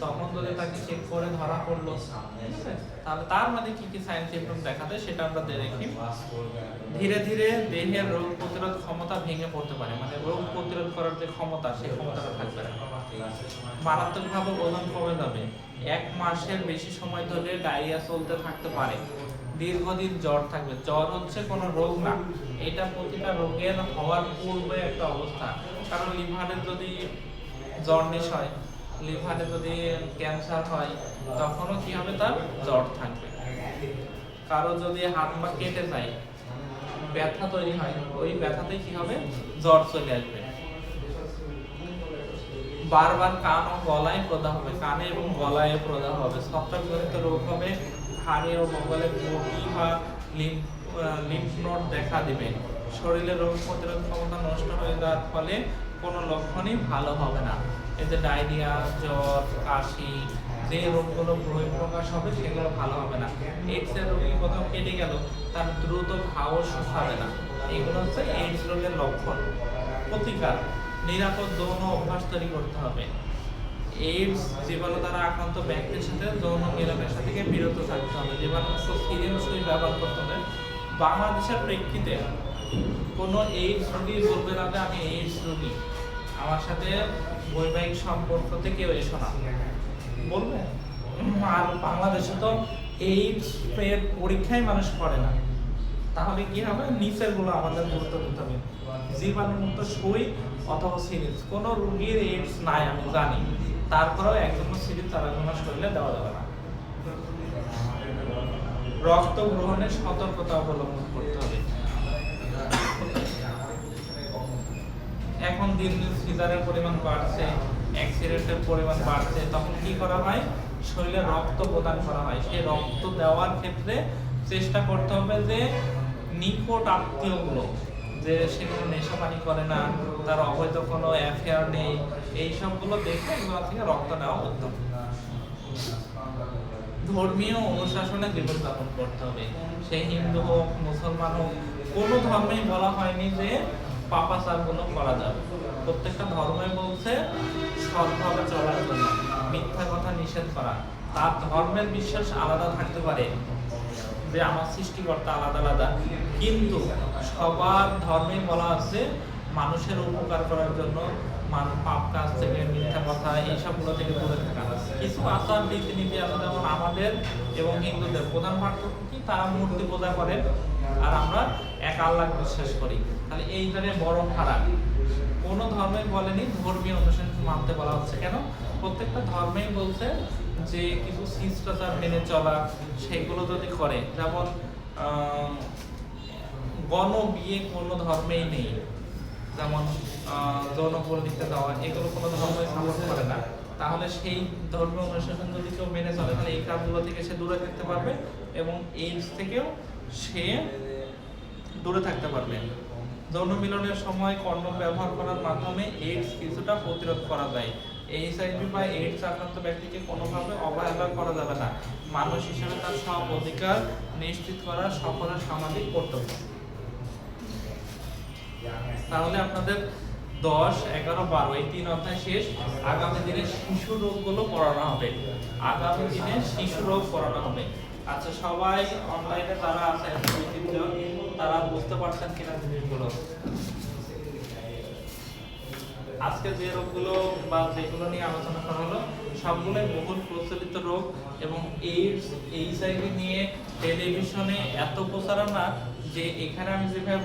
তখন যদি তাকে চেক করে ধরা পড়লো, ঠিক আছে, তাহলে তার মধ্যে কি কি সাইন সিম্পটম দেখা দেয় সেটা আমরা দেখি। ধীরে ধীরে দেহের রোগ প্রতিরোধ ক্ষমতা ভেঙে পড়তে পারে, মানে রোগ প্রতিরোধ করার যে ক্ষমতা সেই ক্ষমতাটা থাকবে না। মারাত্মকভাবে ওজন কমে যাবে, 1 মাসের বেশি সময় ধরে ডায়রিয়া চলতে থাকতে পারে, দীর্ঘদিন জ্বর থাকবে। জ্বর হচ্ছে কোনো রোগ না, এটা প্রতিটা রোগের হওয়ার পূর্বে একটা অবস্থা। কারণ লিভারের যদি জন্ডিস হয়, লিভারে যদি ক্যান্সার হয়, তখনও কি হবে, তার জ্বর থাকবে। কারো যদি হাত পা কেটে যায়, ব্যথা তৈরি হয়, ওই ব্যথাতে কি হবে, জ্বর চলে আসবে। বারবার কান ও গলায় প্রদাহ হবে, কানে এবং গলায় প্রদাহ হবে। ছত্রাকজনিত রোগ হবে, হাড়ে ও মঙ্গলে বমি বা লিম্ফ নোড দেখা দিবে। শরীরে রোগ প্রতিরোধ ক্ষমতা নষ্ট হয়ে যাওয়ার ফলে কোনো লক্ষণই ভালো হবে না। এই যে ডায়রিয়া, জ্বর, কাশি, যে রোগগুলো বহিঃপ্রকাশ হবে সেগুলো ভালো হবে না। এইডস এর রোগী কোথাও কেটে গেল, তার দ্রুত ঘাও শুকাবে না। এগুলো হচ্ছে এইডস রোগের লক্ষণ। প্রতিকার: নিরাপদ যৌন অভ্যাস তৈরি করতে হবে। এইডস জীবাণু দ্বারা আক্রান্ত ব্যক্তির সাথে যৌন মেলামেশা থেকে বিরত থাকতে হবে। জীবাণুমুক্ত সিরিঞ্জ সুই ব্যবহার করতে হবে। বাংলাদেশের প্রেক্ষিতে কোনো এইডস রোগী বলবে না যে আমি এইডস রোগী, আমার সাথে বৈবাহিক সম্পর্ক থেকে এসো না, বলবে। আর বাংলাদেশে তো এইডস এর পরীক্ষাই মানুষ করে না, তাহলে কি হবে, নিচের গুলো আমাদের গুরুত্ব দিতে হবে। জীবাণুমুক্ত সুই অথবা সিরিঞ্জ। কোনো রোগীর এইডস নাই আমি জানি, তারপরেও একজন সিরিঞ্জ আরেকজনের শরীরে দেওয়া যাবে না। রক্ত গ্রহণের সতর্কতা অবলম্বন করতে হবে। এখন দিন দিন সিজারের পরিমাণ বাড়ছে, অ্যাক্সিডেন্টের পরিমাণ বাড়ছে, তখন কি করা হয়, শরীরে রক্ত প্রদান করা হয়। সেই রক্ত দেওয়ার ক্ষেত্রে চেষ্টা করতে হবে যে নিকট আত্মীয়গুলো, যে সে কোনো নেশাপানি করে না, তার অবৈধ কোনো অ্যাফেয়ার নেই, এই সবগুলো দেখে এগুলো থেকে রক্ত নেওয়া উত্তম। ধর্মীয় অনুশাসনে জীবনযাপন করতে হবে। সে হিন্দু হোক, মুসলমান হোক, কোনো ধর্মেই বলা হয়নি যে পাপাচারগুলো করা যাবে। প্রত্যেকটা ধর্মই বলছে সৎভাবে চলার জন্য, মিথ্যা কথা নিষেধ করা। তার ধর্মের বিশ্বাস আলাদা থাকতে পারে, যে আমার সৃষ্টিকর্তা আলাদা আলাদা, কিন্তু সবার ধর্মেই বলা আছে মানুষের উপকার করার জন্য, পাপ কাজ থেকে, মিথ্যা কথা, এইসবগুলো থেকে দূরে থাকা। কিছু আচার রীতিনীতি আছে, যেমন আমাদের এবং হিন্দুদের প্রধান পার্থক্য কি, তারা মূর্তি পূজা করে আর আমরা এক আল্লাহ বিশ্বাস করি। তাহলে এইখানে বড় ফারাক। কোনো ধর্মই বলেনি ধর্মীয় অনুশাসন মানতে বলা হচ্ছে কেন, প্রত্যেকটা ধর্মেই বলছে যে কিছু শিষ্টাচার মেনে চলা, সেগুলো যদি করে, যেমন গণ বিয়ে কোনো ধর্মেই নেই, যেমন যৌনপল্লীতে দেওয়া, এগুলো কোনো ধর্মই সাপোর্ট করে না। তাহলে সেই ধর্মীয় অনুশাসন যদি কেউ মেনে চলে, তাহলে এই কাজগুলো থেকে সে দূরে থাকতে পারবে এবং এইডস থেকেও সে দূরে থাকতে পারবে। যৌন মিলনের সময় কন্ডোম ব্যবহার করার মাধ্যমে এইডস কিছুটা প্রতিরোধ করা যায়। এইচআইভি বা এইডস আক্রান্ত ব্যক্তিকে কোনোভাবে অবহেলা করা যাবে না। মানুষ হিসেবে তার সব অধিকার নিশ্চিত করা সকলের সামাজিক কর্তব্য। তাহলে আপনাদের 10, 11, 12 এই 3 অধ্যায় শেষ। আগামী দিনে শিশু রোগগুলো পড়ানো হবে। আগামী দিনে শিশু রোগ পড়ানো হবে। আচ্ছা, সবাই অনলাইনে যারা আছেন তারা বুঝতে পারছেন কিনা জিনিসগুলো? আজকে যে রোগগুলো বা যেগুলো নিয়ে আলোচনা করা হলো সবগুলোই বহুল প্রচলিত রোগ, এবং এইডস, এইচআইভি নিয়ে টেলিভিশনে এত প্রচারণা যে এখানে আমি যেভাবে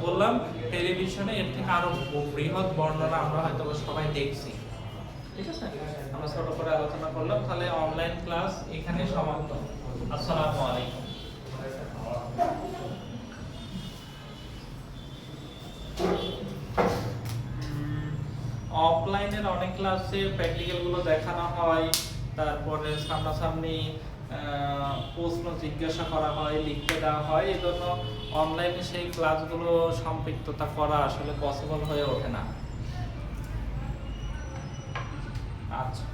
বললাম, টেলিভিশনে এর থেকে আরো বৃহৎ বর্ণনা আমরা হয়তো সবাই দেখছি। ঠিক আছে, আমরা ছোট করে আলোচনা করলাম। তাহলে অনলাইন ক্লাস এখানে সমাপ্ত। আসসালামু আলাইকুম। অফলাইনের অনেক ক্লাসে প্র্যাকটিক্যাল গুলো দেখানো হয়, তারপরে সামনাসামনি প্রশ্ন জিজ্ঞাসা করা হয়, লিখতে দেওয়া হয়। এই জন্য অনলাইনে সেই ক্লাসগুলো সম্পৃক্ততা করা আসলে পসিবল হয়ে ওঠে না। আচ্ছা।